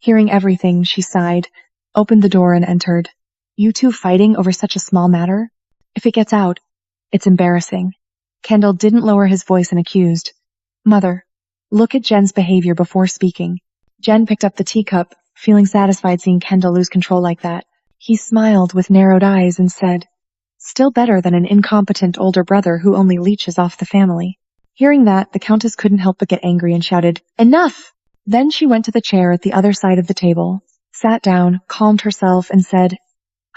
Hearing everything, she sighed, opened the door and entered. You two fighting over such a small matter? If it gets out, it's embarrassing. Kendall didn't lower his voice and accused. Mother, look at Jen's behavior before speaking. Jen picked up the teacup, feeling satisfied seeing Kendall lose control like that. He smiled with narrowed eyes and said, still better than an incompetent older brother who only leeches off the family. Hearing that, the Countess couldn't help but get angry and shouted, enough! Then she went to the chair at the other side of the table, sat down, calmed herself, and said,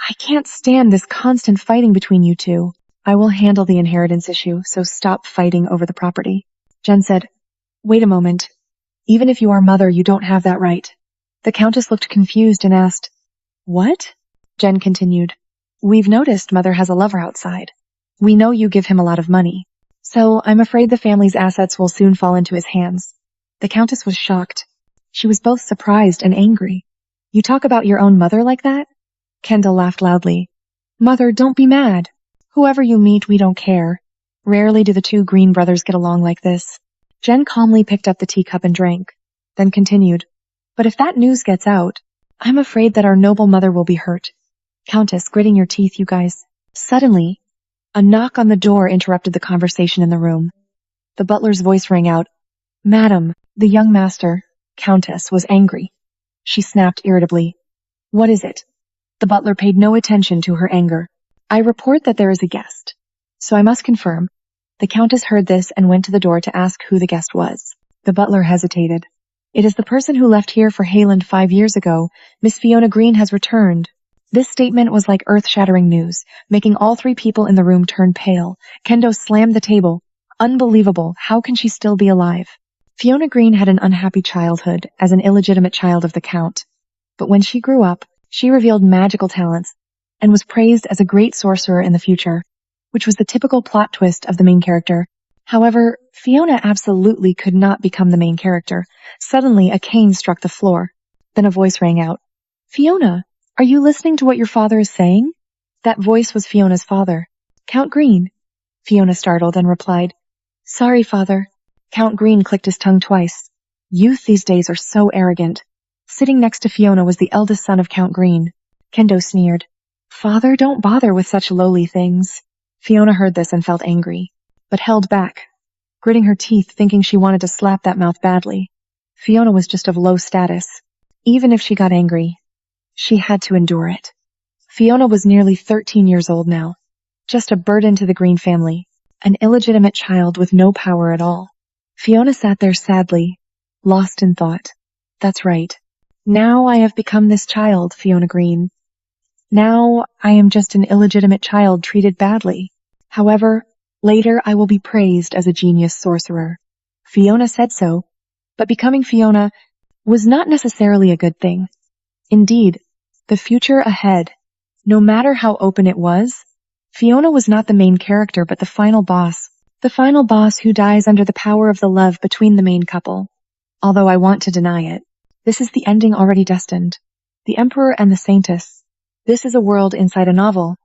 I can't stand this constant fighting between you two. I will handle the inheritance issue, so stop fighting over the property. Jen said, wait a moment. Even if you are mother, you don't have that right. The Countess looked confused and asked, what? Jen continued, we've noticed Mother has a lover outside. We know you give him a lot of money. So I'm afraid the family's assets will soon fall into his hands. The Countess was shocked. She was both surprised and angry. You talk about your own mother like that? Kendall laughed loudly. Mother, don't be mad. Whoever you meet, we don't care. Rarely do the two Green brothers get along like this. Jen calmly picked up the teacup and drank, then continued, but if that news gets out, I'm afraid that our noble mother will be hurt. Countess, gritting your teeth, you guys. Suddenly, a knock on the door interrupted the conversation in the room. The butler's voice rang out. Madam, the young master, Countess, was angry. She snapped irritably. What is it? The butler paid no attention to her anger. I report that there is a guest. So I must confirm. The Countess heard this and went to the door to ask who the guest was. The butler hesitated. It is the person who left here for Hayland 5 years ago. Miss Fiona Green has returned. This statement was like earth-shattering news, making all three people in the room turn pale. Kendo slammed the table. Unbelievable. How can she still be alive? Fiona Green had an unhappy childhood as an illegitimate child of the Count. But when she grew up, she revealed magical talents and was praised as a great sorcerer in the future, which was the typical plot twist of the main character. However, Fiona absolutely could not become the main character. Suddenly, a cane struck the floor. Then a voice rang out. Fiona, are you listening to what your father is saying? That voice was Fiona's father, Count Green. Fiona startled and replied, Sorry, father. Count Green clicked his tongue twice. Youth these days are so arrogant. Sitting next to Fiona was the eldest son of Count Green. Kendo sneered. Father, don't bother with such lowly things. Fiona heard this and felt angry, but held back, gritting her teeth thinking she wanted to slap that mouth badly. Fiona was just of low status. Even if she got angry, she had to endure it. Fiona was nearly 13 years old now, just a burden to the Green family, an illegitimate child with no power at all. Fiona sat there sadly, lost in thought. That's right. Now I have become this child, Fiona Green. Now I am just an illegitimate child treated badly. However, later I will be praised as a genius sorcerer. Fiona said so, but becoming Fiona was not necessarily a good thing. Indeed, the future ahead, no matter how open it was, Fiona was not the main character but the final boss who dies under the power of the love between the main couple. Although I want to deny it, this is the ending already destined. The Emperor and the Saintess. This is a world inside a novel,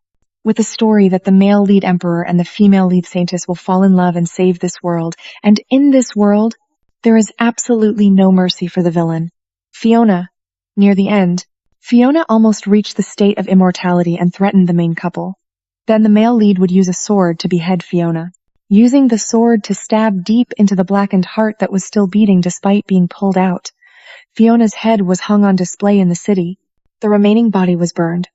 with a story that the male lead emperor and the female lead saintess will fall in love and save this world. And in this world, there is absolutely no mercy for the villain. Fiona, near the end, Fiona almost reached the state of immortality and threatened the main couple. Then the male lead would use a sword to behead Fiona, using the sword to stab deep into the blackened heart that was still beating despite being pulled out. Fiona's head was hung on display in the city. The remaining body was burned.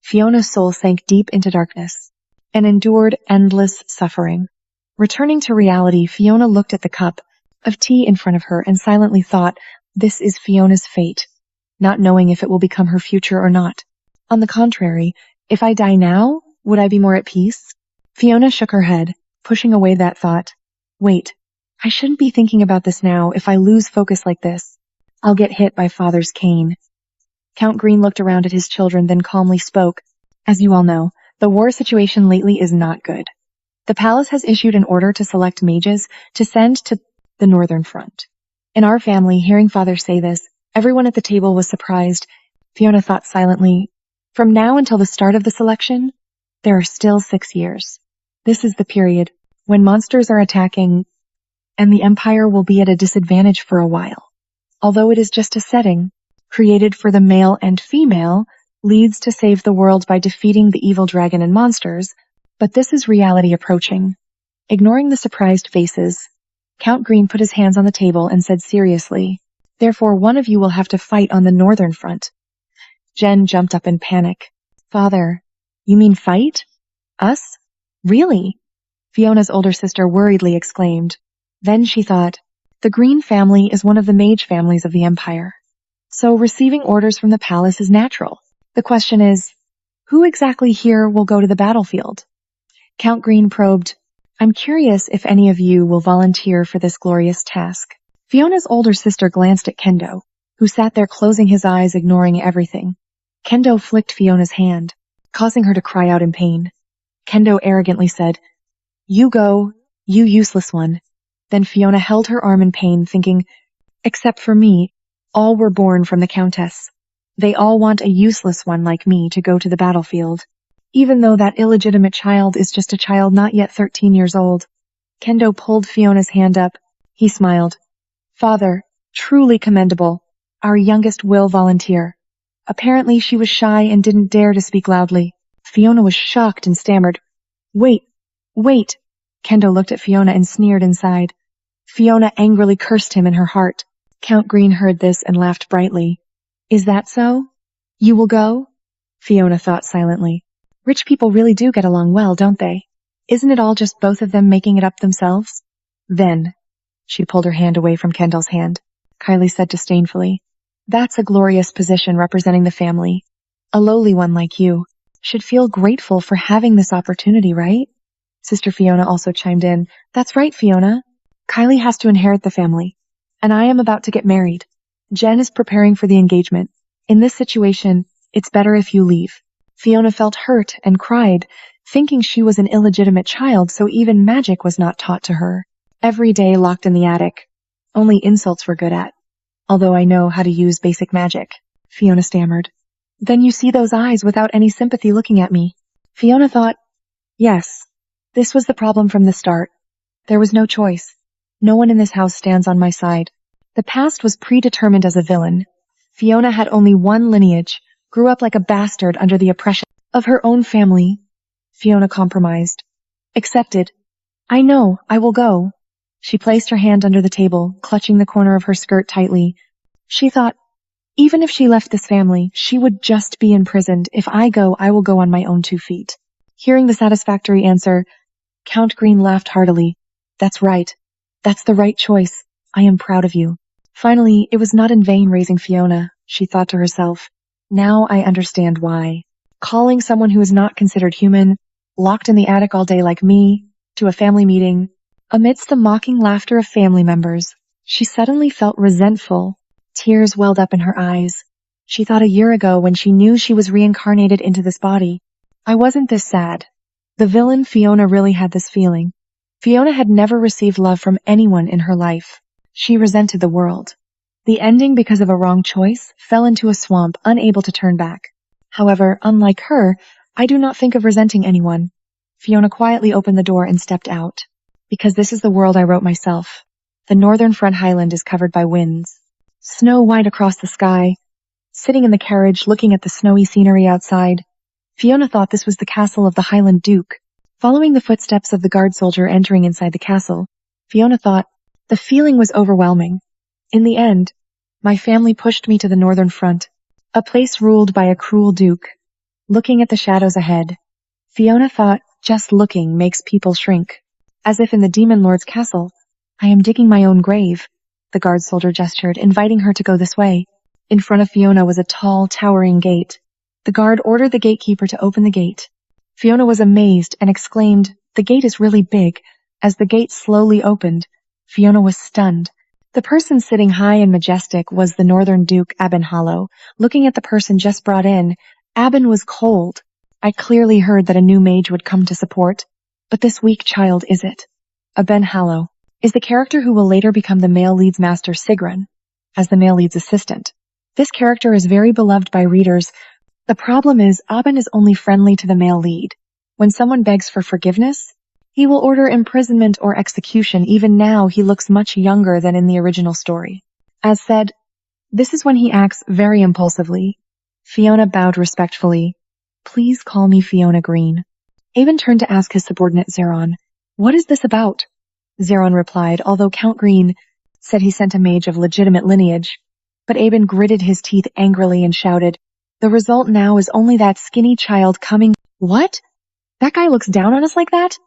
Fiona's soul sank deep into darkness and endured endless suffering. Returning to reality, Fiona looked at the cup of tea in front of her and silently thought, this is Fiona's fate, not knowing if it will become her future or not. On the contrary, if I die now, would I be more at peace? Fiona shook her head, pushing away that thought. Wait, I shouldn't be thinking about this now. If I lose focus like this, I'll get hit by Father's cane. Count Green looked around at his children, then calmly spoke. As you all know, the war situation lately is not good. The palace has issued an order to select mages to send to the northern front. In our family, hearing Father say this, everyone at the table was surprised. Fiona thought silently, from now until the start of the selection, there are still 6 years. This is the period when monsters are attacking, and the Empire will be at a disadvantage for a while. Although it is just a setting, created for the male and female, leads to save the world by defeating the evil dragon and monsters, but this is reality approaching. Ignoring the surprised faces, Count Green put his hands on the table and said seriously, "Therefore one of you will have to fight on the northern front." Jen jumped up in panic. "Father, you mean fight? Us? Really?" Fiona's older sister worriedly exclaimed. Then she thought, the Green family is one of the mage families of the Empire. So receiving orders from the palace is natural. The question is, who exactly here will go to the battlefield? Count Green probed, "I'm curious if any of you will volunteer for this glorious task." Fiona's older sister glanced at Kendo, who sat there closing his eyes, ignoring everything. Kendo flicked Fiona's hand, causing her to cry out in pain. Kendo arrogantly said, "You go, you useless one." Then Fiona held her arm in pain, thinking, except for me, all were born from the Countess. They all want a useless one like me to go to the battlefield, even though that illegitimate child is just a child not yet 13 years old. Kendo pulled Fiona's hand up. He smiled. "Father, truly commendable. Our youngest will volunteer." Apparently she was shy and didn't dare to speak loudly. Fiona was shocked and stammered, Wait. Kendo looked at Fiona and sneered inside. Fiona angrily cursed him in her heart. Count Green heard this and laughed brightly. "Is that so? You will go?" Fiona thought silently. Rich people really do get along well, don't they? Isn't it all just both of them making it up themselves? Then, she pulled her hand away from Kendall's hand. Kylie said disdainfully, "That's a glorious position representing the family. A lowly one like you should feel grateful for having this opportunity, right?" Sister Fiona also chimed in, "That's right, Fiona. Kylie has to inherit the family. And I am about to get married. Jen is preparing for the engagement. In this situation, it's better if you leave." Fiona felt hurt and cried, thinking she was an illegitimate child, so even magic was not taught to her. Every day locked in the attic. Only insults we're good at. "Although I know how to use basic magic," Fiona stammered. "Then you see those eyes without any sympathy looking at me." Fiona thought, yes. This was the problem from the start. There was no choice. No one in this house stands on my side. The past was predetermined as a villain. Fiona had only one lineage, grew up like a bastard under the oppression of her own family. Fiona compromised. Accepted. "I know, I will go." She placed her hand under the table, clutching the corner of her skirt tightly. She thought, even if she left this family, she would just be imprisoned. If I go, I will go on my own 2 feet. Hearing the satisfactory answer, Count Green laughed heartily. "That's right. That's the right choice. I am proud of you." Finally, it was not in vain raising Fiona, she thought to herself. Now I understand why. Calling someone who is not considered human, locked in the attic all day like me, to a family meeting, amidst the mocking laughter of family members, she suddenly felt resentful. Tears welled up in her eyes. She thought a year ago when she knew she was reincarnated into this body, I wasn't this sad. The villain Fiona really had this feeling. Fiona had never received love from anyone in her life. She resented the world. The ending, because of a wrong choice, fell into a swamp, unable to turn back. However, unlike her, I do not think of resenting anyone. Fiona quietly opened the door and stepped out. Because this is the world I wrote myself. The northern front highland is covered by winds. Snow white across the sky. Sitting in the carriage, looking at the snowy scenery outside, Fiona thought this was the castle of the Highland Duke. Following the footsteps of the guard soldier entering inside the castle, Fiona thought, the feeling was overwhelming. In the end, my family pushed me to the northern front, a place ruled by a cruel duke. Looking at the shadows ahead, Fiona thought, just looking makes people shrink. As if in the Demon Lord's castle, I am digging my own grave. The guard soldier gestured, inviting her to go this way. In front of Fiona was a tall, towering gate. The guard ordered the gatekeeper to open the gate. Fiona was amazed and exclaimed, "The gate is really big." As the gate slowly opened, Fiona was stunned. The person sitting high and majestic was the Northern Duke Abenhallow. Looking at the person just brought in, Aben was cold. I clearly heard that a new mage would come to support, but this weak child is it. Abenhallow is the character who will later become the male lead's master Sigrun, as the male lead's assistant. This character is very beloved by readers. The problem is, Aben is only friendly to the male lead. When someone begs for forgiveness, he will order imprisonment or execution. Even now, he looks much younger than in the original story. As said, This is when he acts very impulsively. Fiona bowed respectfully. Please call me Fiona Green. Aben turned to ask his subordinate Zeron, what is this about? Zeron replied, although Count Green said he sent a mage of legitimate lineage. But Aben gritted his teeth angrily and shouted, the result now is only that skinny child coming. What? That guy looks down on us like that?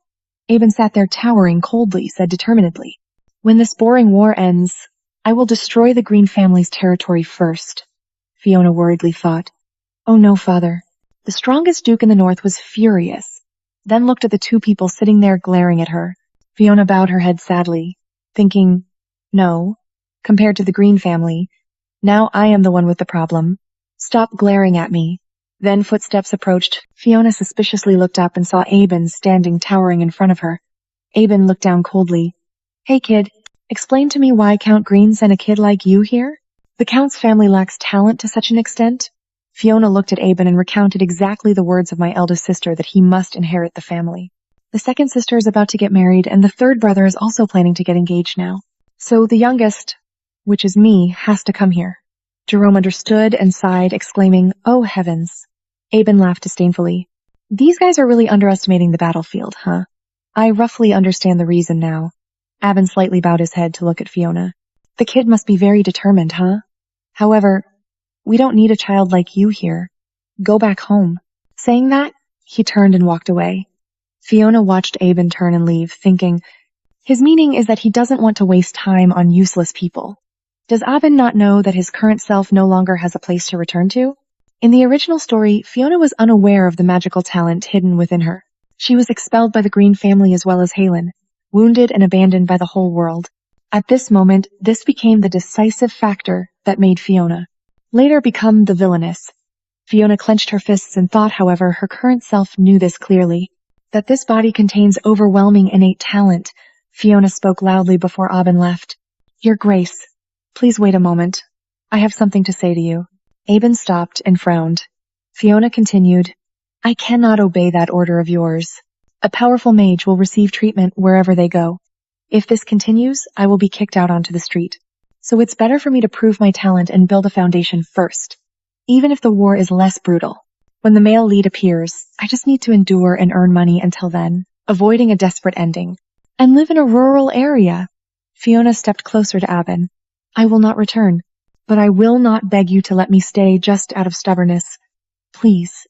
Aben sat there towering coldly, said determinedly, when this boring war ends, I will destroy the Green family's territory first. Fiona worriedly thought, oh no, father. The strongest duke in the north was furious, then looked at the two people sitting there glaring at her. Fiona bowed her head sadly, thinking, no, compared to the Green family, now I am the one with the problem. Stop glaring at me. Then footsteps approached. Fiona suspiciously looked up and saw Aben standing towering in front of her. Aben looked down coldly. Hey kid, explain to me why Count Green sent a kid like you here? The Count's family lacks talent to such an extent? Fiona looked at Aben and recounted exactly the words of my eldest sister that he must inherit the family. The second sister is about to get married, and the third brother is also planning to get engaged now. So the youngest, which is me, has to come here. Jerome understood and sighed, exclaiming, oh heavens. Aben laughed disdainfully. These guys are really underestimating the battlefield, huh? I roughly understand the reason now. Aben slightly bowed his head to look at Fiona. The kid must be very determined, huh? However, we don't need a child like you here. Go back home. Saying that, he turned and walked away. Fiona watched Aben turn and leave, thinking, his meaning is that he doesn't want to waste time on useless people. Does Aben not know that his current self no longer has a place to return to? In the original story, Fiona was unaware of the magical talent hidden within her. She was expelled by the Green family as well as Halen, wounded and abandoned by the whole world. At this moment, this became the decisive factor that made Fiona later become the villainess. Fiona clenched her fists and thought, however, her current self knew this clearly, that this body contains overwhelming innate talent. Fiona spoke loudly before Aben left. Your Grace, please wait a moment. I have something to say to you. Aben stopped and frowned. Fiona continued, I cannot obey that order of yours. A powerful mage will receive treatment wherever they go. If this continues, I will be kicked out onto the street. So it's better for me to prove my talent and build a foundation first, even if the war is less brutal. When the male lead appears, I just need to endure and earn money until then, avoiding a desperate ending, and live in a rural area. Fiona stepped closer to Aben. I will not return, but I will not beg you to let me stay just out of stubbornness. Please,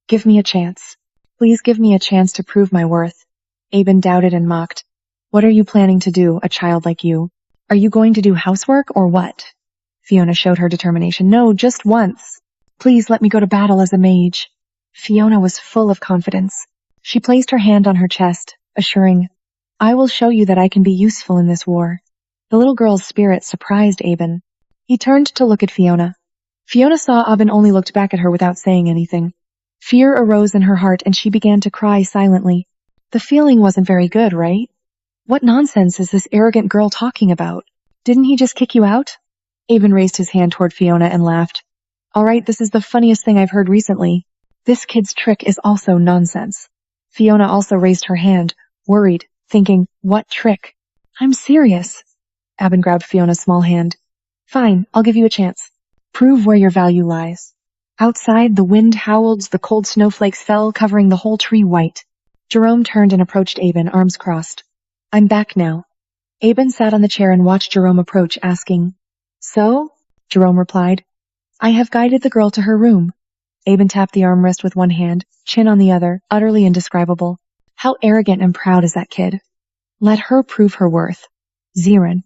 give me a chance. Please give me a chance to prove my worth. Aben doubted and mocked. What are you planning to do, a child like you? Are you going to do housework or what? Fiona showed her determination. No, just once. Please let me go to battle as a mage. Fiona was full of confidence. She placed her hand on her chest, assuring, I will show you that I can be useful in this war. The little girl's spirit surprised Aben. He turned to look at Fiona. Fiona saw Aben only looked back at her without saying anything. Fear arose in her heart and she began to cry silently. The feeling wasn't very good, right? What nonsense is this arrogant girl talking about? Didn't he just kick you out? Aben raised his hand toward Fiona and laughed. All right, this is the funniest thing I've heard recently. This kid's trick is also nonsense. Fiona also raised her hand, worried, thinking, what trick? I'm serious. Aben grabbed Fiona's small hand. Fine, I'll give you a chance. Prove where your value lies. Outside, the wind howled, the cold snowflakes fell, covering the whole tree white. Jerome turned and approached Aben, arms crossed. I'm back now. Aben sat on the chair and watched Jerome approach, asking, So? Jerome replied, I have guided the girl to her room. Aben tapped the armrest with one hand, chin on the other, utterly indescribable. How arrogant and proud is that kid? Let her prove her worth. Zeron,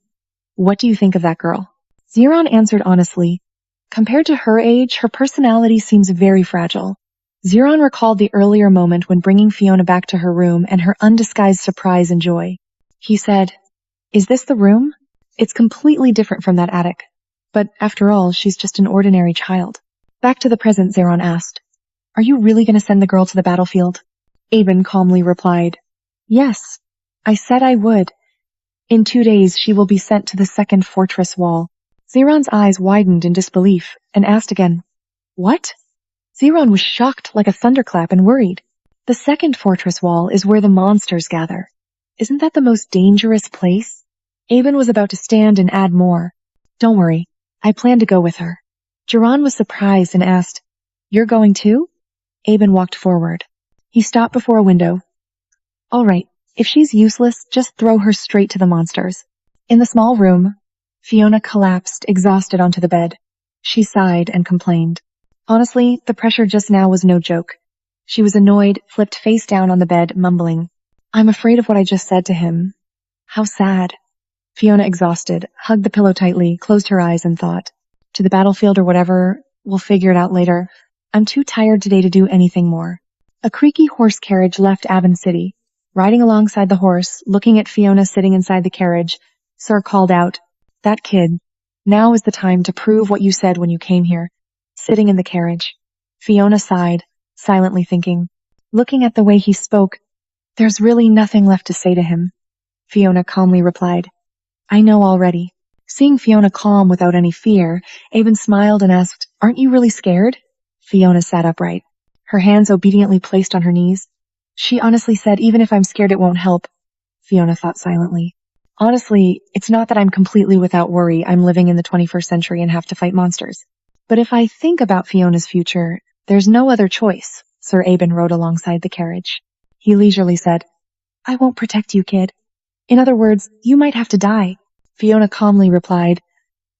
what do you think of that girl? Zeron answered honestly. Compared to her age, her personality seems very fragile. Zeron recalled the earlier moment when bringing Fiona back to her room and her undisguised surprise and joy. He said, Is this the room? It's completely different from that attic. But after all, she's just an ordinary child. Back to the present, Zeron asked. Are you really going to send the girl to the battlefield? Aben calmly replied, Yes, I said I would. In 2 days, she will be sent to the second fortress wall. Zeron's eyes widened in disbelief and asked again, What? Zeron was shocked like a thunderclap and worried. The second fortress wall is where the monsters gather. Isn't that the most dangerous place? Aben was about to stand and add more. Don't worry, I plan to go with her. Jiran was surprised and asked, "You're going too?" Aben walked forward. He stopped before a window. "All right, if she's useless, just throw her straight to the monsters." In the small room, Fiona collapsed, exhausted, onto the bed. She sighed and complained. Honestly, the pressure just now was no joke. She was annoyed, flipped face down on the bed, mumbling, "I'm afraid of what I just said to him. How sad." Fiona, exhausted, hugged the pillow tightly, closed her eyes, and thought, "To the battlefield or whatever, we'll figure it out later. I'm too tired today to do anything more." A creaky horse carriage left Avon City. Riding alongside the horse, looking at Fiona sitting inside the carriage, Sir called out, "That kid. Now is the time to prove what you said when you came here." Sitting in the carriage, Fiona sighed, silently thinking, looking at the way he spoke, "There's really nothing left to say to him." Fiona calmly replied, "I know already." Seeing Fiona calm without any fear, Aben smiled and asked, "Aren't you really scared?" Fiona sat upright, her hands obediently placed on her knees. She honestly said, "Even if I'm scared, it won't help." Fiona thought silently. "Honestly, it's not that I'm completely without worry. I'm living in the 21st century and have to fight monsters. But if I think about Fiona's future, there's no other choice." Sir Aben rode alongside the carriage. He leisurely said, "I won't protect you, kid. In other words, you might have to die." Fiona calmly replied,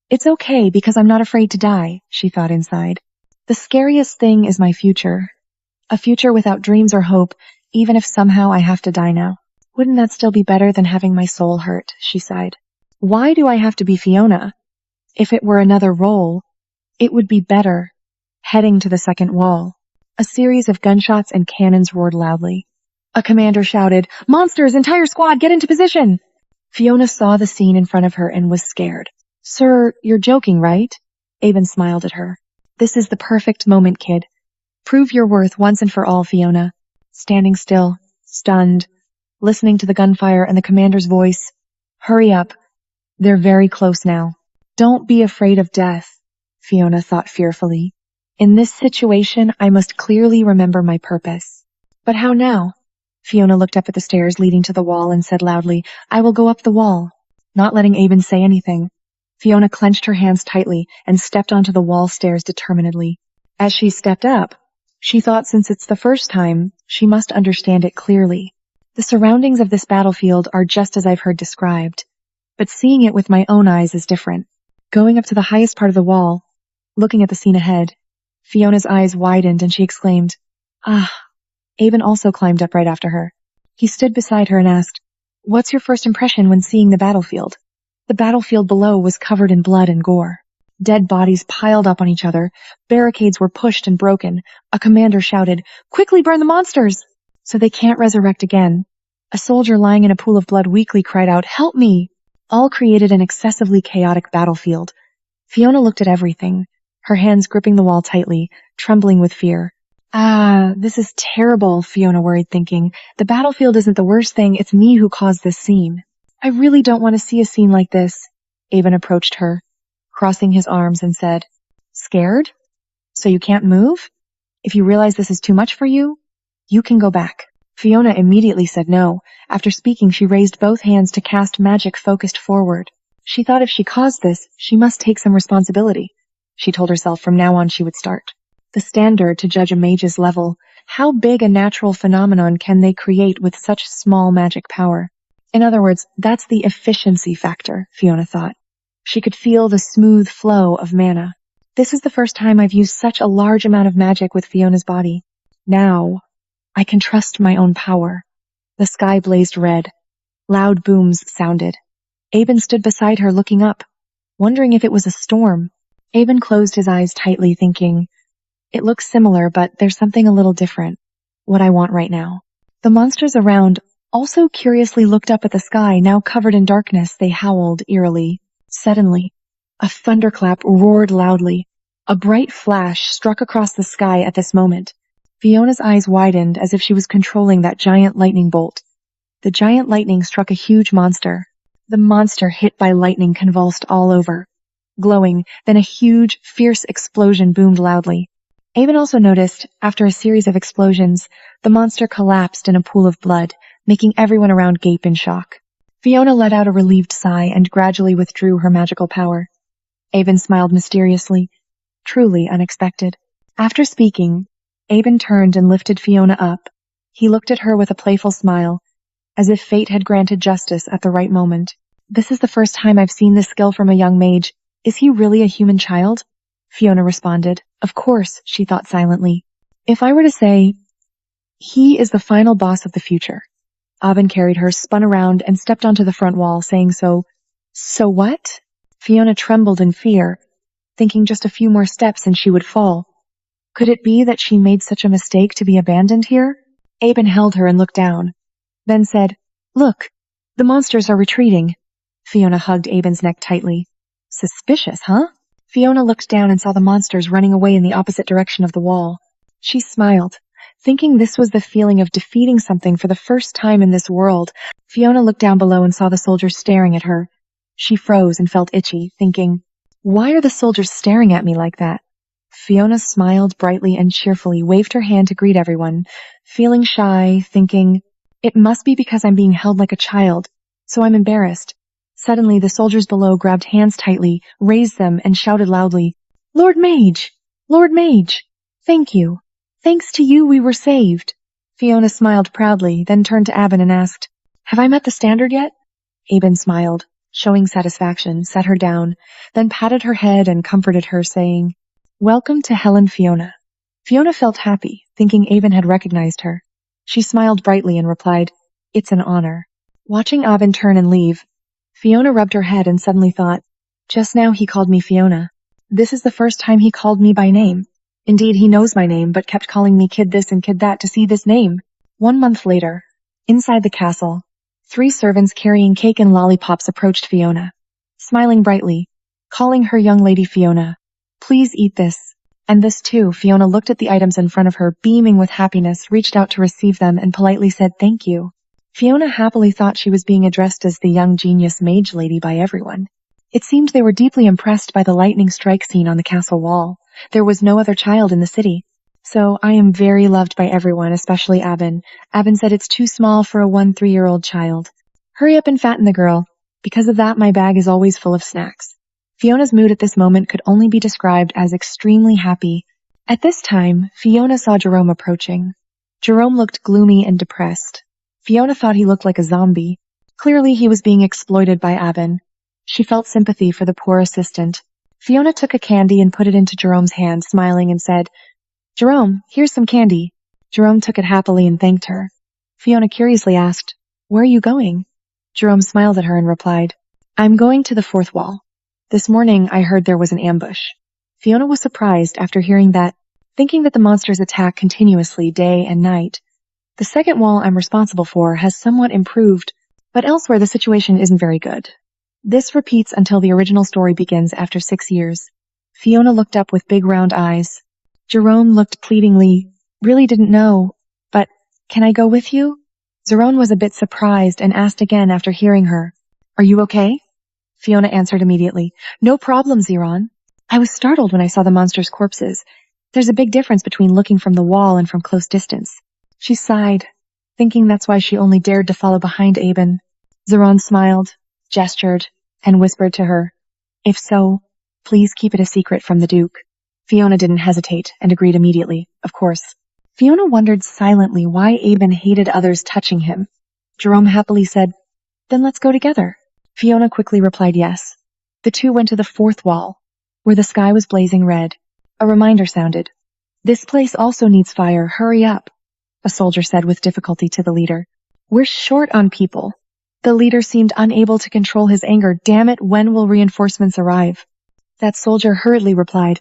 "It's okay because I'm not afraid to die," she thought inside. "The scariest thing is my future. A future without dreams or hope, even if somehow I have to die now. Wouldn't that still be better than having my soul hurt?" she sighed. "Why do I have to be Fiona? If it were another role, it would be better." Heading to the second wall, a series of gunshots and cannons roared loudly. A commander shouted, "Monsters, entire squad, get into position!" Fiona saw the scene in front of her and was scared. "Sir, you're joking, right?" Aben smiled at her. "This is the perfect moment, kid. Prove your worth once and for all, Fiona." Standing still, stunned, listening to the gunfire and the commander's voice, "Hurry up. They're very close now." "Don't be afraid of death," Fiona thought fearfully. "In this situation, I must clearly remember my purpose." "But how now?" Fiona looked up at the stairs leading to the wall and said loudly, "I will go up the wall." Not letting Aben say anything, Fiona clenched her hands tightly and stepped onto the wall stairs determinedly. As she stepped up, she thought, since it's the first time, she must understand it clearly. The surroundings of this battlefield are just as I've heard described, but seeing it with my own eyes is different. Going up to the highest part of the wall, looking at the scene ahead, Fiona's eyes widened and she exclaimed, "Ah!" Aben also climbed up right after her. He stood beside her and asked, "What's your first impression when seeing the battlefield?" The battlefield below was covered in blood and gore. Dead bodies piled up on each other. Barricades were pushed and broken. A commander shouted, "Quickly burn the monsters!" So they can't resurrect again. A soldier lying in a pool of blood weakly cried out, "Help me!" All created an excessively chaotic battlefield. Fiona looked at everything, her hands gripping the wall tightly, trembling with fear. "Ah, this is terrible," Fiona worried, thinking. "The battlefield isn't the worst thing, it's me who caused this scene. I really don't want to see a scene like this." Aben approached her, crossing his arms, and said, "Scared? So you can't move? If you realize this is too much for you, you can go back." Fiona immediately said no. After speaking, she raised both hands to cast magic focused forward. She thought if she caused this, she must take some responsibility. She told herself from now on she would start. The standard to judge a mage's level. How big a natural phenomenon can they create with such small magic power? In other words, that's the efficiency factor, Fiona thought. She could feel the smooth flow of mana. This is the first time I've used such a large amount of magic with Fiona's body. Now, I can trust my own power. The sky blazed red. Loud booms sounded. Aben stood beside her looking up, wondering if it was a storm. Aben closed his eyes tightly, thinking, "It looks similar, but there's something a little different. What I want right now." The monsters around also curiously looked up at the sky, now covered in darkness. They howled eerily. Suddenly, a thunderclap roared loudly. A bright flash struck across the sky at this moment. Fiona's eyes widened as if she was controlling that giant lightning bolt. The giant lightning struck a huge monster. The monster, hit by lightning, convulsed all over. Glowing, then a huge, fierce explosion boomed loudly. Aben also noticed, after a series of explosions, the monster collapsed in a pool of blood, making everyone around gape in shock. Fiona let out a relieved sigh and gradually withdrew her magical power. Aben smiled mysteriously, truly unexpected. After speaking, Aben turned and lifted Fiona up. He looked at her with a playful smile, as if fate had granted justice at the right moment. This is the first time I've seen this skill from a young mage. Is he really a human child? Fiona responded. Of course, she thought silently. If I were to say, he is the final boss of the future. Aben carried her, spun around, and stepped onto the front wall, saying so. So what? Fiona trembled in fear, thinking just a few more steps and she would fall. Could it be that she made such a mistake to be abandoned here? Aben held her and looked down, then said, Look, the monsters are retreating. Fiona hugged Aben's neck tightly. Suspicious, huh? Fiona looked down and saw the monsters running away in the opposite direction of the wall. She smiled, thinking this was the feeling of defeating something for the first time in this world. Fiona looked down below and saw the soldiers staring at her. She froze and felt itchy, thinking, why are the soldiers staring at me like that? Fiona smiled brightly and cheerfully, waved her hand to greet everyone, feeling shy, thinking, it must be because I'm being held like a child, so I'm embarrassed. Suddenly, the soldiers below grabbed hands tightly, raised them, and shouted loudly, Lord Mage! Lord Mage! Thank you! Thanks to you we were saved! Fiona smiled proudly, then turned to Aben and asked, Have I met the standard yet? Aben smiled, showing satisfaction, set her down, then patted her head and comforted her, saying, Welcome to Helen Fiona. Fiona felt happy, thinking Aben had recognized her. She smiled brightly and replied, It's an honor. Watching Aben turn and leave, Fiona rubbed her head and suddenly thought, just now he called me Fiona. This is the first time he called me by name. Indeed, he knows my name, but kept calling me kid this and kid that to see this name. 1 month later, inside the castle, 3 servants carrying cake and lollipops approached Fiona, smiling brightly, calling her young lady Fiona. Please eat this. And this too. Fiona looked at the items in front of her, beaming with happiness, reached out to receive them, and politely said thank you. Fiona happily thought she was being addressed as the young genius mage lady by everyone. It seemed they were deeply impressed by the lightning strike scene on the castle wall. There was no other child in the city. So I am very loved by everyone, especially Aben. Aben said it's too small for a 1-3-year-old child. Hurry up and fatten the girl. Because of that, my bag is always full of snacks. Fiona's mood at this moment could only be described as extremely happy. At this time, Fiona saw Jerome approaching. Jerome looked gloomy and depressed. Fiona thought he looked like a zombie. Clearly, he was being exploited by Aben. She felt sympathy for the poor assistant. Fiona took a candy and put it into Jerome's hand, smiling, and said, Jerome, here's some candy. Jerome took it happily and thanked her. Fiona curiously asked, Where are you going? Jerome smiled at her and replied, I'm going to the 4th wall. This morning I heard there was an ambush. Fiona was surprised after hearing that, thinking that the monsters attack continuously day and night. The 2nd wall I'm responsible for has somewhat improved, but elsewhere the situation isn't very good. This repeats until the original story begins after 6 years. Fiona looked up with big round eyes. Jerome looked pleadingly, really didn't know, but can I go with you? Zeron was a bit surprised and asked again after hearing her, Are you okay? Fiona answered immediately, No problem, Zeron. I was startled when I saw the monsters' corpses. There's a big difference between looking from the wall and from close distance. She sighed, thinking that's why she only dared to follow behind Aben. Zeron smiled, gestured, and whispered to her, If so, please keep it a secret from the Duke. Fiona didn't hesitate and agreed immediately, of course. Fiona wondered silently why Aben hated others touching him. Jerome happily said, Then let's go together. Fiona quickly replied yes. The two went to the 4th wall, where the sky was blazing red. A reminder sounded. This place also needs fire, hurry up, a soldier said with difficulty to the leader. We're short on people. The leader seemed unable to control his anger. Damn it, when will reinforcements arrive? That soldier hurriedly replied,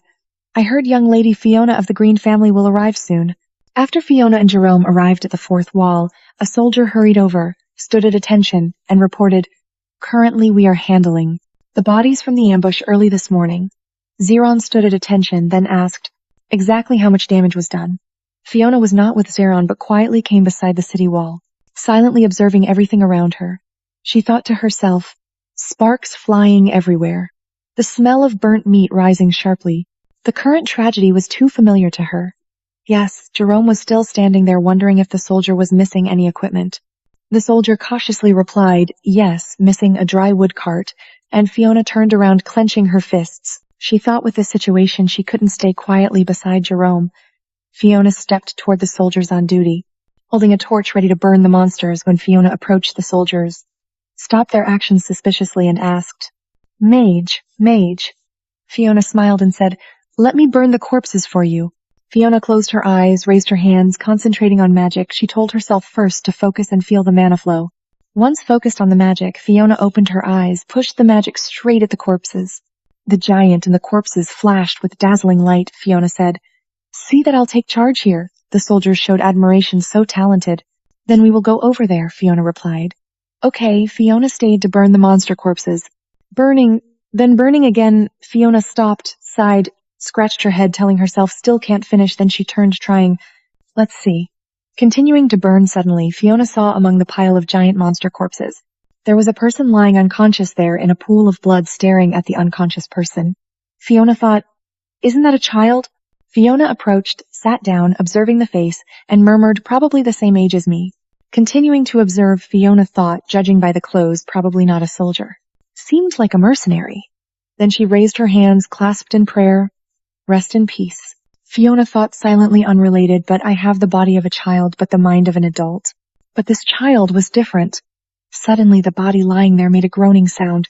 I heard young lady Fiona of the Green family will arrive soon. After Fiona and Jerome arrived at the 4th wall, a soldier hurried over, stood at attention, and reported, Currently we are handling the bodies from the ambush early this morning. Zeron stood at attention, then asked exactly how much damage was done. Fiona was not with Zeron but quietly came beside the city wall, silently observing everything around her. She thought to herself, sparks flying everywhere, the smell of burnt meat rising sharply. The current tragedy was too familiar to her. Yes, Jerome was still standing there wondering if the soldier was missing any equipment. The soldier cautiously replied, yes, missing a dry wood cart, and Fiona turned around clenching her fists. She thought with this situation she couldn't stay quietly beside Jerome. Fiona stepped toward the soldiers on duty, holding a torch ready to burn the monsters when Fiona approached the soldiers, stopped their actions suspiciously and asked, "Mage, mage." Fiona smiled and said, "Let me burn the corpses for you." Fiona closed her eyes, raised her hands, concentrating on magic. She told herself first to focus and feel the mana flow. Once focused on the magic, Fiona opened her eyes, pushed the magic straight at the corpses. The giant and the corpses flashed with dazzling light. Fiona said, "See that I'll take charge here." The soldiers showed admiration. "So talented." "Then we will go over there," Fiona replied. Okay, Fiona stayed to burn the monster corpses. Burning again. Fiona stopped, sighed, scratched her head, telling herself still can't finish. Then she turned, trying, "Let's see." Continuing to burn, suddenly, Fiona saw among the pile of giant monster corpses. There was a person lying unconscious there in a pool of blood, staring at the unconscious person. Fiona thought, "Isn't that a child?" Fiona approached, sat down, observing the face, and murmured, "Probably the same age as me." Continuing to observe, Fiona thought, judging by the clothes, probably not a soldier. Seemed like a mercenary. Then she raised her hands, clasped in prayer. "Rest in peace." Fiona thought silently, unrelated, "But I have the body of a child, but the mind of an adult." But this child was different. Suddenly, the body lying there made a groaning sound.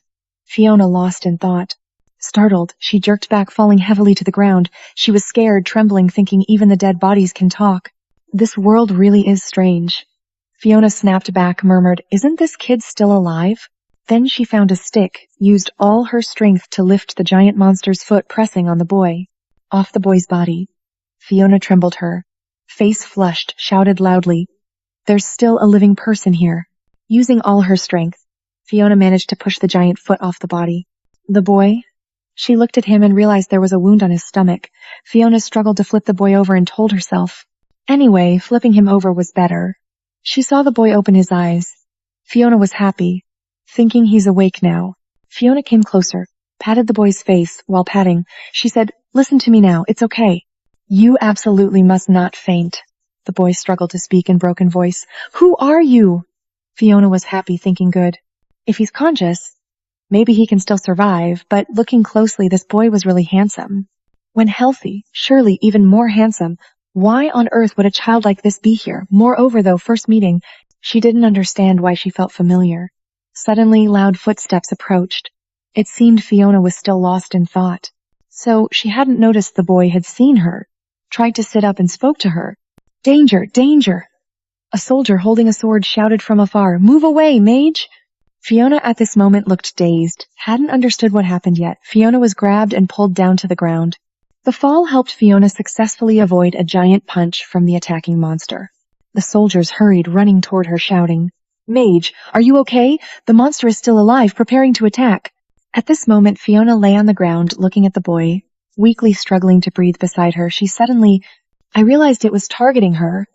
Fiona lost in thought. Startled, she jerked back, falling heavily to the ground. She was scared, trembling, thinking even the dead bodies can talk. This world really is strange. Fiona snapped back, murmured, "Isn't this kid still alive?" Then she found a stick, used all her strength to lift the giant monster's foot, pressing on the boy. Off the boy's body. Fiona trembled, her face flushed, shouted loudly, "There's still a living person here." Using all her strength, Fiona managed to push the giant foot off the body. The boy? She looked at him and realized there was a wound on his stomach. Fiona struggled to flip the boy over and told herself, anyway, flipping him over was better. She saw the boy open his eyes. Fiona was happy, thinking he's awake now. Fiona came closer, patted the boy's face. While patting, she said, "Listen to me now, it's okay. You absolutely must not faint." The boy struggled to speak in broken voice. "Who are you?" Fiona was happy, thinking, good. If he's conscious, maybe he can still survive, but looking closely, this boy was really handsome. When healthy, surely even more handsome. Why on earth would a child like this be here? Moreover, though, first meeting, she didn't understand why she felt familiar. Suddenly, loud footsteps approached. It seemed Fiona was still lost in thought. So she hadn't noticed the boy had seen her, tried to sit up and spoke to her. "Danger! Danger!" A soldier holding a sword shouted from afar, "Move away, mage!" Fiona at this moment looked dazed, hadn't understood what happened yet. Fiona was grabbed and pulled down to the ground. The fall helped Fiona successfully avoid a giant punch from the attacking monster. The soldiers hurried, running toward her, shouting, "Mage, are you okay? The monster is still alive, preparing to attack." At this moment, Fiona lay on the ground, looking at the boy, weakly struggling to breathe beside her. I realized it was targeting her.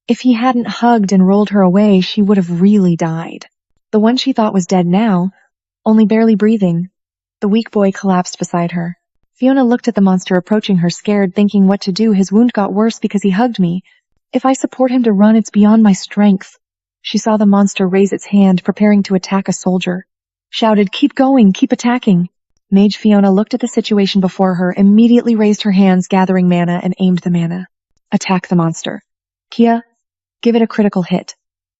If he hadn't hugged and rolled her away, she would have really died. The one she thought was dead now, only barely breathing. The weak boy collapsed beside her. Fiona looked at the monster approaching her, scared, thinking what to do. His wound got worse because he hugged me. If I support him to run, it's beyond my strength. She saw the monster raise its hand, preparing to attack a soldier. Shouted, "Keep going, keep attacking." Mage Fiona looked at the situation before her, immediately raised her hands, gathering mana, and aimed the mana. Attack the monster. Kia, give it a critical hit.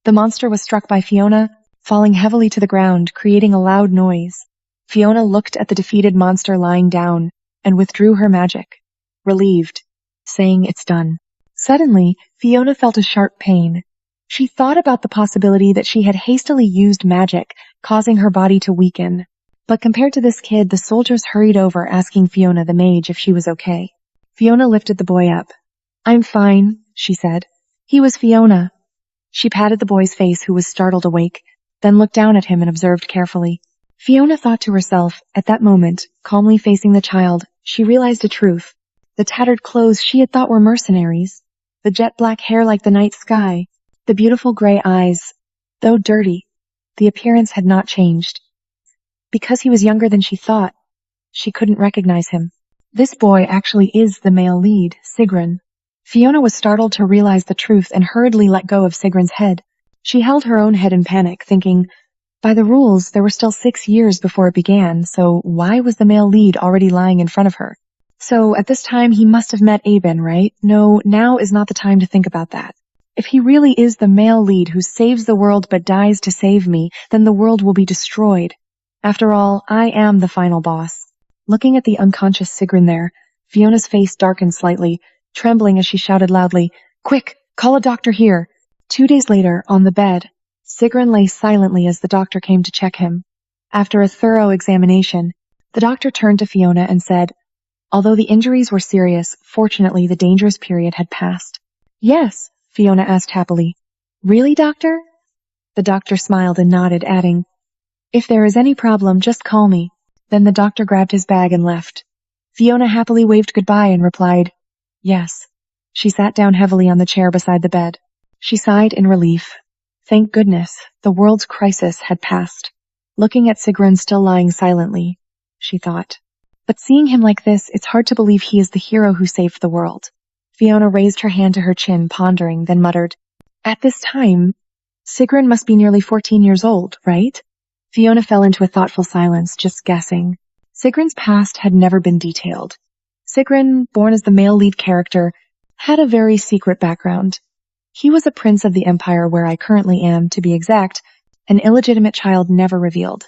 The monster was struck by Fiona, falling heavily to the ground, creating a loud noise. Fiona looked at the defeated monster lying down, and withdrew her magic, relieved, saying, "It's done." Suddenly, Fiona felt a sharp pain. She thought about the possibility that she had hastily used magic, causing her body to weaken. But compared to this kid, the soldiers hurried over, asking Fiona, the mage, if she was okay. Fiona lifted the boy up. "I'm fine," she said. He was Fiona. She patted the boy's face, who was startled awake, then looked down at him and observed carefully. Fiona thought to herself, at that moment, calmly facing the child, she realized a truth. The tattered clothes she had thought were mercenaries, the jet black hair like the night sky, the beautiful gray eyes, though dirty, the appearance had not changed. Because he was younger than she thought, she couldn't recognize him. This boy actually is the male lead, Sigrun. Fiona was startled to realize the truth and hurriedly let go of Sigrun's head. She held her own head in panic, thinking, By the rules, there were still 6 years before it began, so why was the male lead already lying in front of her? So at this time, he must have met Aben, right? No, now is not the time to think about that. If he really is the male lead who saves the world but dies to save me, then the world will be destroyed. After all, I am the final boss. Looking at the unconscious Sigrun there, Fiona's face darkened slightly, trembling as she shouted loudly, "Quick, call a doctor here!" 2 days later, on the bed, Sigrun lay silently as the doctor came to check him. After a thorough examination, the doctor turned to Fiona and said, although the injuries were serious, fortunately the dangerous period had passed. "Yes," Fiona asked happily. "Really, doctor?" The doctor smiled and nodded, adding, "If there is any problem, just call me." Then the doctor grabbed his bag and left. Fiona happily waved goodbye and replied, "Yes." She sat down heavily on the chair beside the bed. She sighed in relief. Thank goodness, the world's crisis had passed. Looking at Sigrun still lying silently, she thought. But seeing him like this, it's hard to believe he is the hero who saved the world. Fiona raised her hand to her chin, pondering, then muttered, "At this time, Sigrun must be nearly 14 years old, right?" Fiona fell into a thoughtful silence, just guessing. Sigrun's past had never been detailed. Sigrun, born as the male lead character, had a very secret background. He was a prince of the empire where I currently am, to be exact, an illegitimate child never revealed.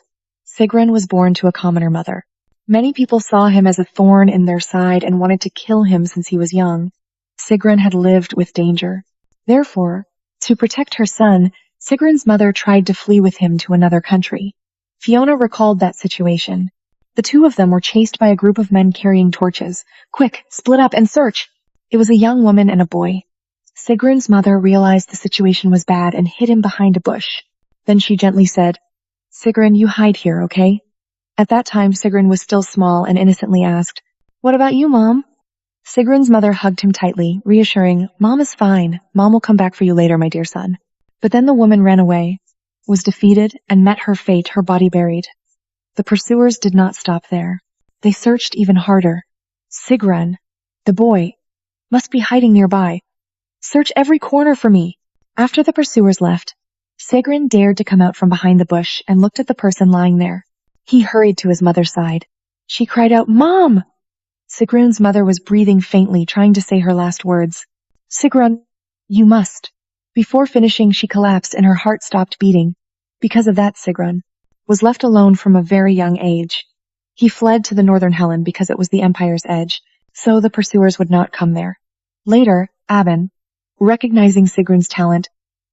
Sigrun was born to a commoner mother. Many people saw him as a thorn in their side and wanted to kill him since he was young. Sigrun had lived with danger. Therefore, to protect her son, Sigrun's mother tried to flee with him to another country. Fiona recalled that situation. The two of them were chased by a group of men carrying torches. "Quick, split up and search!" It was a young woman and a boy. Sigrun's mother realized the situation was bad and hid him behind a bush. Then she gently said, "Sigrun, you hide here, okay?" At that time, Sigrun was still small and innocently asked, "What about you, Mom?" Sigrun's mother hugged him tightly, reassuring, "Mom is fine. Mom will come back for you later, my dear son." But then the woman ran away, was defeated, and met her fate, her body buried. The pursuers did not stop there. They searched even harder. Sigrun, the boy, must be hiding nearby. "Search every corner for me." After the pursuers left, Sigrun dared to come out from behind the bush and looked at the person lying there. He hurried to his mother's side. She cried out, "Mom!" Sigrun's mother was breathing faintly, trying to say her last words. "Sigrun, you must." Before finishing, she collapsed and her heart stopped beating. Because of that, Sigrun was left alone from a very young age. He fled to the northern Helen because it was the Empire's edge, so the pursuers would not come there. Later, Aben, recognizing Sigrun's talent,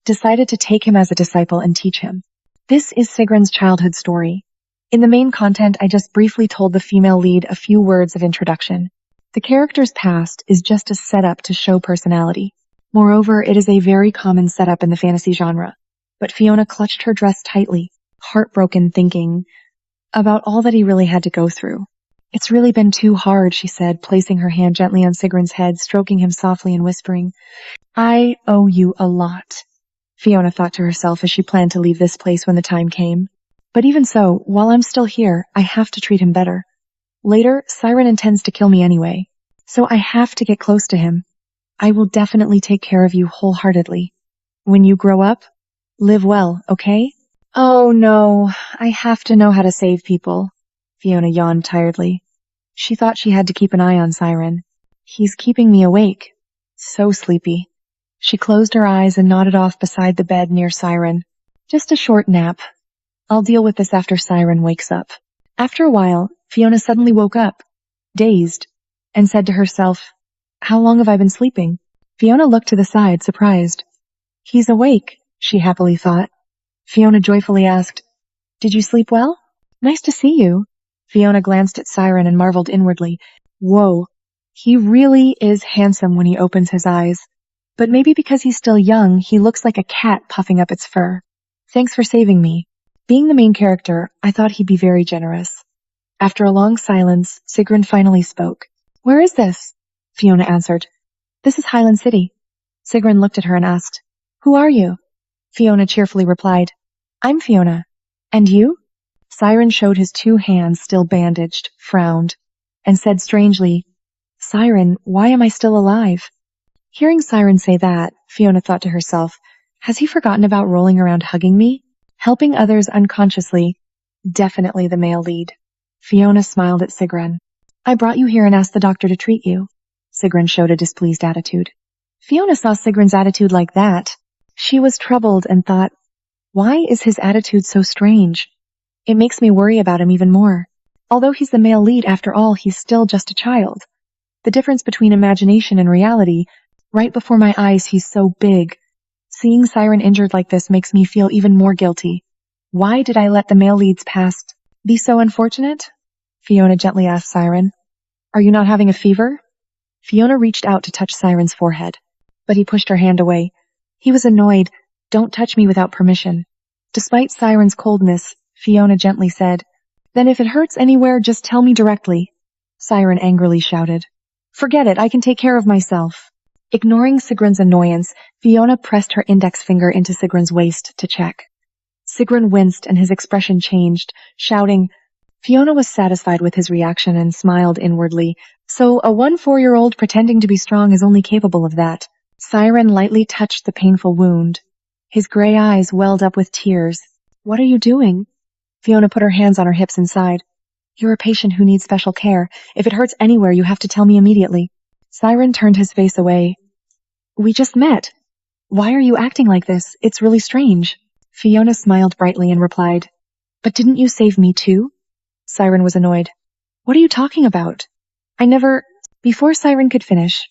decided to take him as a disciple and teach him. This is Sigrun's childhood story. In the main content, I just briefly told the female lead a few words of introduction. The character's past is just a setup to show personality. Moreover, it is a very common setup in the fantasy genre. But Fiona clutched her dress tightly, heartbroken, thinking about all that he really had to go through. "It's really been too hard," she said, placing her hand gently on Sigrun's head, stroking him softly and whispering, "I owe you a lot," Fiona thought to herself as she planned to leave this place when the time came. But even so, while I'm still here, I have to treat him better. Later, Siren intends to kill me anyway, so I have to get close to him. I will definitely take care of you wholeheartedly. When you grow up, live well, okay? Oh no, I have to know how to save people. Fiona yawned tiredly. She thought she had to keep an eye on Siren. He's keeping me awake. So sleepy. She closed her eyes and nodded off beside the bed near Siren. Just a short nap. I'll deal with this after Siren wakes up. After a while, Fiona suddenly woke up, dazed, and said to herself, "How long have I been sleeping?" Fiona looked to the side, surprised. "He's awake," she happily thought. Fiona joyfully asked, "Did you sleep well? Nice to see you." Fiona glanced at Siren and marveled inwardly. Whoa, he really is handsome when he opens his eyes. But maybe because he's still young, he looks like a cat puffing up its fur. Thanks for saving me. Being the main character, I thought he'd be very generous. After a long silence, Sigrun finally spoke. "Where is this?" Fiona answered. "This is Highland City." Sigrun looked at her and asked, "Who are you?" Fiona cheerfully replied, "I'm Fiona. And you?" Siren showed his 2 hands still bandaged, frowned, and said strangely, "Siren, why am I still alive?" Hearing Siren say that, Fiona thought to herself, has he forgotten about rolling around hugging me? Helping others unconsciously, definitely the male lead. Fiona smiled at Sigrun. I brought you here and asked the doctor to treat you. Sigrun showed a displeased attitude. Fiona saw Sigrun's attitude like that. She was troubled and thought, why is his attitude so strange? It makes me worry about him even more. Although he's the male lead, after all, he's still just a child. The difference between imagination and reality, right before my eyes, he's so big. Seeing Siren injured like this makes me feel even more guilty. Why did I let the male lead's past be so unfortunate? Fiona gently asked Siren. Are you not having a fever? Fiona reached out to touch Siren's forehead, but he pushed her hand away. He was annoyed. Don't touch me without permission. Despite Siren's coldness, Fiona gently said, Then if it hurts anywhere, just tell me directly. Siren angrily shouted. Forget it, I can take care of myself. Ignoring Sigrun's annoyance, Fiona pressed her index finger into Sigrun's waist to check. Sigrun winced and his expression changed, shouting. Fiona was satisfied with his reaction and smiled inwardly. So a 4-year-old pretending to be strong is only capable of that. Siren lightly touched the painful wound. His gray eyes welled up with tears. What are you doing? Fiona put her hands on her hips and sighed. You're a patient who needs special care. If it hurts anywhere, you have to tell me immediately. Siren turned his face away. We just met. Why are you acting like this? It's really strange. Fiona smiled brightly and replied, But didn't you save me too? Siren was annoyed. What are you talking about? I never... Before Siren could finish,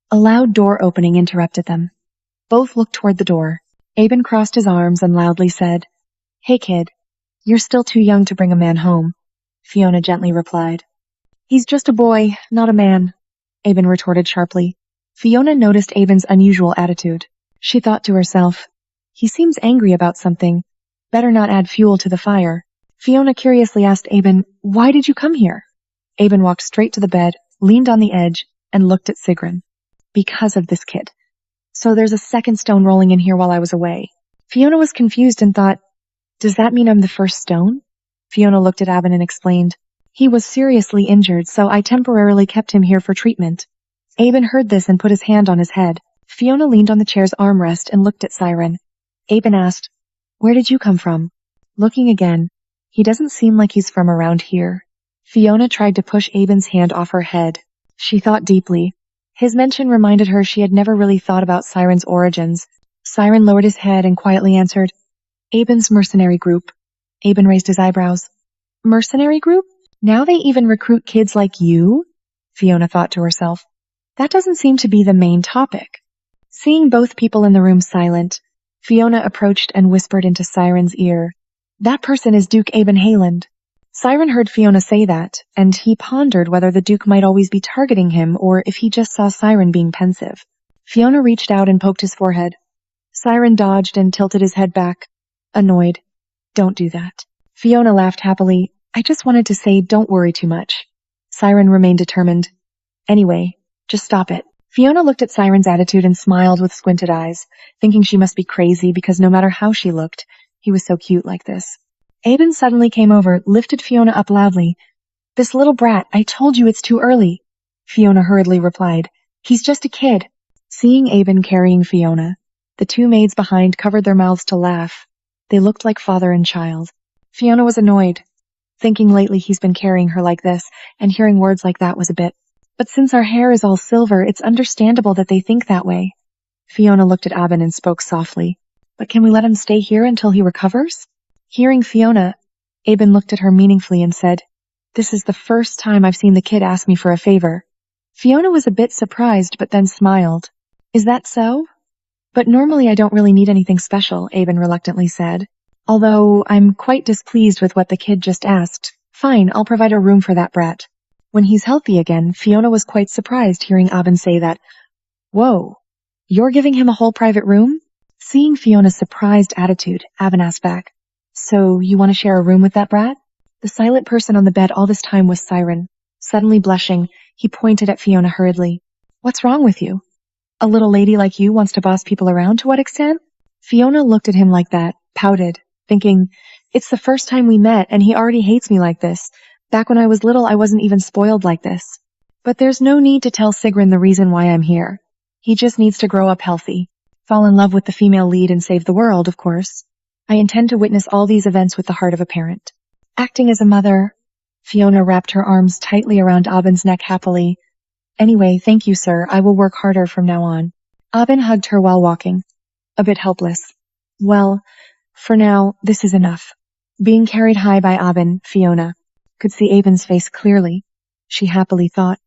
a loud door opening interrupted them. Both looked toward the door. Aben crossed his arms and loudly said, Hey kid, you're still too young to bring a man home. Fiona gently replied. He's just a boy, not a man, Aben retorted sharply. Fiona noticed Aben's unusual attitude. She thought to herself, he seems angry about something. Better not add fuel to the fire. Fiona curiously asked Aben, Why did you come here? Aben walked straight to the bed, leaned on the edge, and looked at Sigrun. Because of this kid. So there's a second stone rolling in here while I was away. Fiona was confused and thought, Does that mean I'm the first stone? Fiona looked at Aben and explained, He was seriously injured, so I temporarily kept him here for treatment. Aben heard this and put his hand on his head. Fiona leaned on the chair's armrest and looked at Siren. Aben asked, Where did you come from? Looking again, he doesn't seem like he's from around here. Fiona tried to push Aben's hand off her head. She thought deeply. His mention reminded her she had never really thought about Siren's origins. Siren lowered his head and quietly answered, Aben's mercenary group. Aben raised his eyebrows. Mercenary group? Now they even recruit kids like you? Fiona thought to herself. That doesn't seem to be the main topic. Seeing both people in the room silent, Fiona approached and whispered into Siren's ear, That person is Duke Aben Hayland. Siren heard Fiona say that, and he pondered whether the Duke might always be targeting him or if he just saw Siren being pensive. Fiona reached out and poked his forehead. Siren dodged and tilted his head back, annoyed. Don't do that. Fiona laughed happily. I just wanted to say don't worry too much. Siren remained determined. Anyway, just stop it. Fiona looked at Siren's attitude and smiled with squinted eyes, thinking she must be crazy because no matter how she looked, he was so cute like this. Aben suddenly came over, lifted Fiona up loudly. This little brat, I told you it's too early. Fiona hurriedly replied, He's just a kid. Seeing Aben carrying Fiona, the two maids behind covered their mouths to laugh. They looked like father and child. Fiona was annoyed, thinking lately he's been carrying her like this, and hearing words like that was a bit. But since our hair is all silver, it's understandable that they think that way. Fiona looked at Aben and spoke softly. But can we let him stay here until he recovers? Hearing Fiona, Aben looked at her meaningfully and said, This is the first time I've seen the kid ask me for a favor. Fiona was a bit surprised but then smiled. Is that so? But normally I don't really need anything special, Aben reluctantly said. Although I'm quite displeased with what the kid just asked. Fine, I'll provide a room for that brat. When he's healthy again, Fiona was quite surprised hearing Aben say that. Whoa, you're giving him a whole private room? Seeing Fiona's surprised attitude, Aben asked back. So, you want to share a room with that brat? The silent person on the bed all this time was Siren. Suddenly blushing, he pointed at Fiona hurriedly. What's wrong with you? A little lady like you wants to boss people around to what extent? Fiona looked at him like that, pouted, thinking, It's the first time we met and he already hates me like this. Back when I was little, I wasn't even spoiled like this. But there's no need to tell Sigrun the reason why I'm here. He just needs to grow up healthy. Fall in love with the female lead and save the world, of course. I intend to witness all these events with the heart of a parent. Acting as a mother, Fiona wrapped her arms tightly around Abin's neck happily. Anyway, thank you, sir. I will work harder from now on. Abin hugged her while walking, a bit helpless. Well, for now, this is enough. Being carried high by Abin, Fiona could see Abin's face clearly. She happily thought.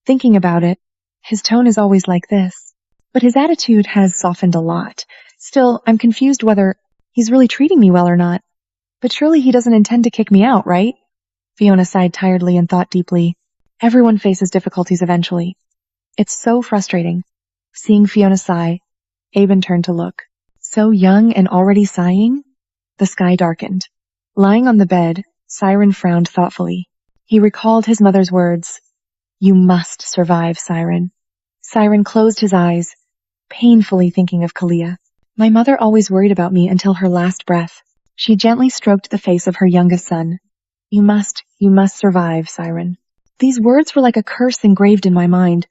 Thinking about it, his tone is always like this, but his attitude has softened a lot. Still, I'm confused whether he's really treating me well or not. But surely he doesn't intend to kick me out, right? Fiona sighed tiredly and thought deeply. Everyone faces difficulties eventually. It's so frustrating. Seeing Fiona sigh, Abin turned to look. So young and already sighing? The sky darkened. Lying on the bed, Siren frowned thoughtfully. He recalled his mother's words. You must survive, Siren. Siren closed his eyes, painfully thinking of Kalia. My mother always worried about me until her last breath. She gently stroked the face of her youngest son. You must survive, Siren. These words were like a curse engraved in my mind.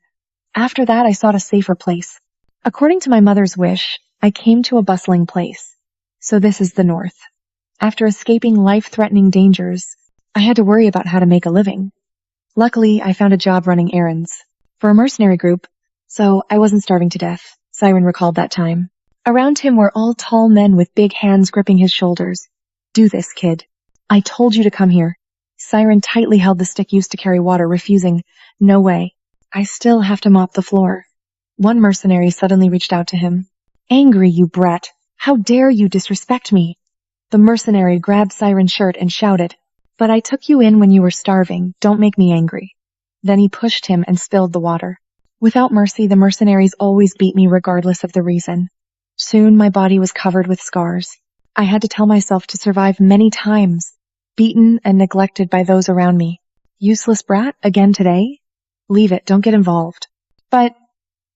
After that, I sought a safer place. According to my mother's wish, I came to a bustling place. So this is the North. After escaping life-threatening dangers, I had to worry about how to make a living. Luckily, I found a job running errands for a mercenary group, so I wasn't starving to death. Siren recalled that time. Around him were all tall men with big hands gripping his shoulders. Do this, kid. I told you to come here. Siren tightly held the stick used to carry water, refusing. No way. I still have to mop the floor. One mercenary suddenly reached out to him. Angry, you brat. How dare you disrespect me? The mercenary grabbed Siren's shirt and shouted. But I took you in when you were starving. Don't make me angry. Then he pushed him and spilled the water. Without mercy, the mercenaries always beat me regardless of the reason. Soon my body was covered with scars. I had to tell myself to survive many times, beaten and neglected by those around me. Useless brat, again today? Leave it, don't get involved. But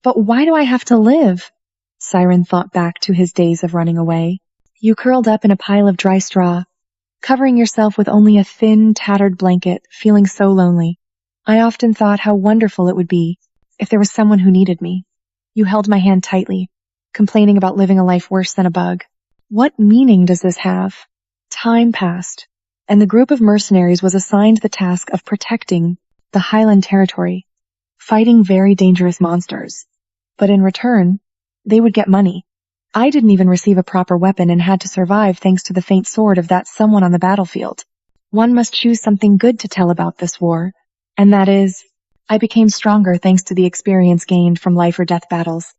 why do I have to live? Siren thought back to his days of running away. You curled up in a pile of dry straw, covering yourself with only a thin, tattered blanket, feeling so lonely. I often thought how wonderful it would be if there was someone who needed me. You held my hand tightly, complaining about living a life worse than a bug. What meaning does this have? Time passed, and the group of mercenaries was assigned the task of protecting the Highland territory, fighting very dangerous monsters. But in return, they would get money. I didn't even receive a proper weapon and had to survive thanks to the faint sword of that someone on the battlefield. One must choose something good to tell about this war, and that is, I became stronger thanks to the experience gained from life or death battles.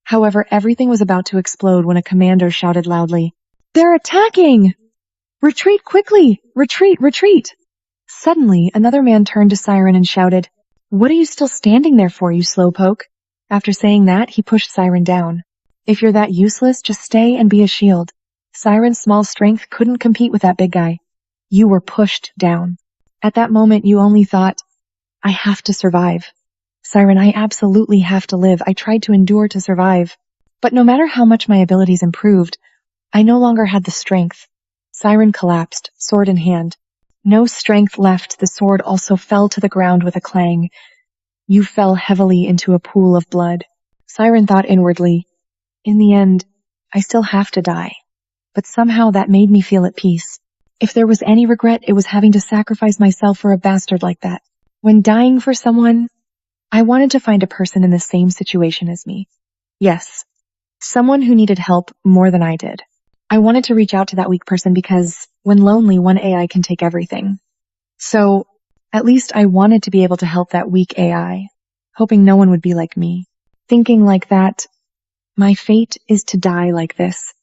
However, everything was about to explode when a commander shouted loudly, They're attacking! Retreat quickly! Retreat, retreat! Suddenly, another man turned to Siren and shouted, What are you still standing there for, you slowpoke? After saying that, he pushed Siren down. If you're that useless, just stay and be a shield. Siren's small strength couldn't compete with that big guy. You were pushed down. At that moment, you only thought, I have to survive. Siren, I absolutely have to live. I tried to endure to survive. But no matter how much my abilities improved, I no longer had the strength. Siren collapsed, sword in hand. No strength left, the sword also fell to the ground with a clang. You fell heavily into a pool of blood. Siren thought inwardly, in the end, I still have to die. But somehow that made me feel at peace. If there was any regret, it was having to sacrifice myself for a bastard like that. When dying for someone, I wanted to find a person in the same situation as me. Yes, someone who needed help more than I did. I wanted to reach out to that weak person because when lonely, one AI can take everything. So, at least I wanted to be able to help that weak AI, hoping no one would be like me. Thinking like that, my fate is to die like this,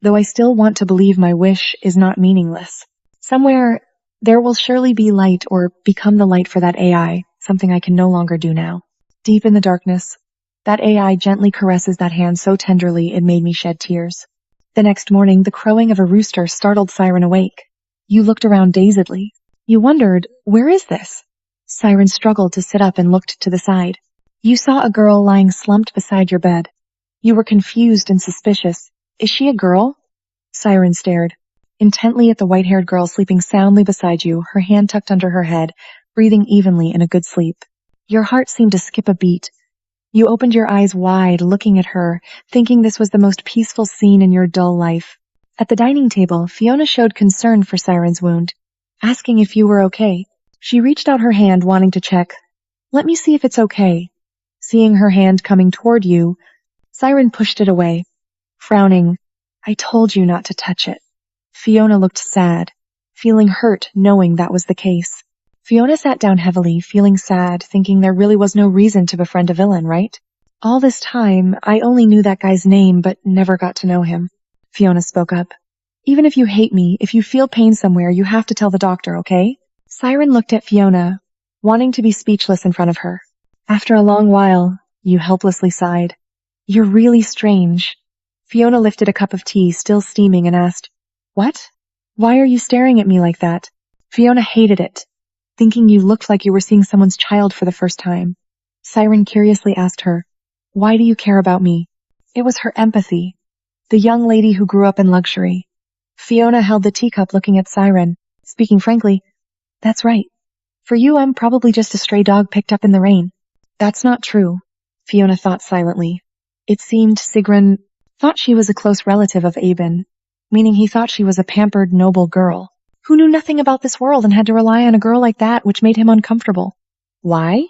though I still want to believe my wish is not meaningless. Somewhere, there will surely be light or become the light for that AI, something I can no longer do now. Deep in the darkness, that AI gently caresses that hand so tenderly it made me shed tears. The next morning, the crowing of a rooster startled Siren awake. You looked around dazedly. You wondered, where is this? Siren struggled to sit up and looked to the side. You saw a girl lying slumped beside your bed. You were confused and suspicious. Is she a girl? Siren stared intently at the white-haired girl sleeping soundly beside you, her hand tucked under her head, breathing evenly in a good sleep. Your heart seemed to skip a beat. You opened your eyes wide, looking at her, thinking this was the most peaceful scene in your dull life. At the dining table, Fiona showed concern for Siren's wound, asking if you were okay. She reached out her hand wanting to check. Let me see if it's okay. Seeing her hand coming toward you, Siren pushed it away, frowning. I told you not to touch it. Fiona looked sad, feeling hurt knowing that was the case. Fiona sat down heavily, feeling sad, thinking there really was no reason to befriend a villain, right? All this time, I only knew that guy's name but never got to know him. Fiona spoke up. Even if you hate me, if you feel pain somewhere, you have to tell the doctor, okay? Siren looked at Fiona, wanting to be speechless in front of her. After a long while, you helplessly sighed. You're really strange. Fiona lifted a cup of tea, still steaming, and asked, What? Why are you staring at me like that? Fiona hated it, thinking you looked like you were seeing someone's child for the first time. Siren curiously asked her, Why do you care about me? It was her empathy, the young lady who grew up in luxury. Fiona held the teacup looking at Siren, speaking frankly, That's right. For you, I'm probably just a stray dog picked up in the rain. That's not true, Fiona thought silently. It seemed Sigrun thought she was a close relative of Aben, meaning he thought she was a pampered, noble girl, who knew nothing about this world and had to rely on a girl like that, which made him uncomfortable. Why?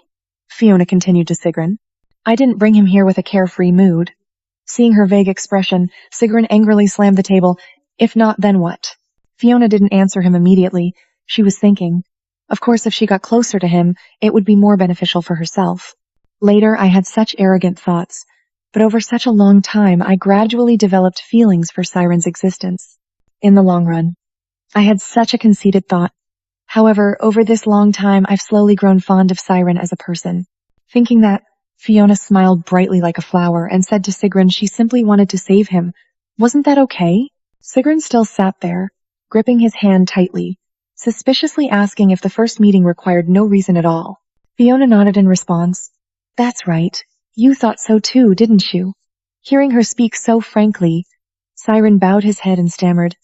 Fiona continued to Sigrun. I didn't bring him here with a carefree mood. Seeing her vague expression, Sigrun angrily slammed the table. If not, then what? Fiona didn't answer him immediately. She was thinking. Of course, if she got closer to him, it would be more beneficial for herself. Later, I had such arrogant thoughts, but over such a long time, I gradually developed feelings for Siren's existence. In the long run, I had such a conceited thought. However, over this long time, I've slowly grown fond of Siren as a person. Thinking that, Fiona smiled brightly like a flower and said to Sigrun she simply wanted to save him. Wasn't that okay? Sigrun still sat there, gripping his hand tightly, suspiciously asking if the first meeting required no reason at all. Fiona nodded in response. That's right. You thought so too, didn't you? Hearing her speak so frankly, Siren bowed his head and stammered.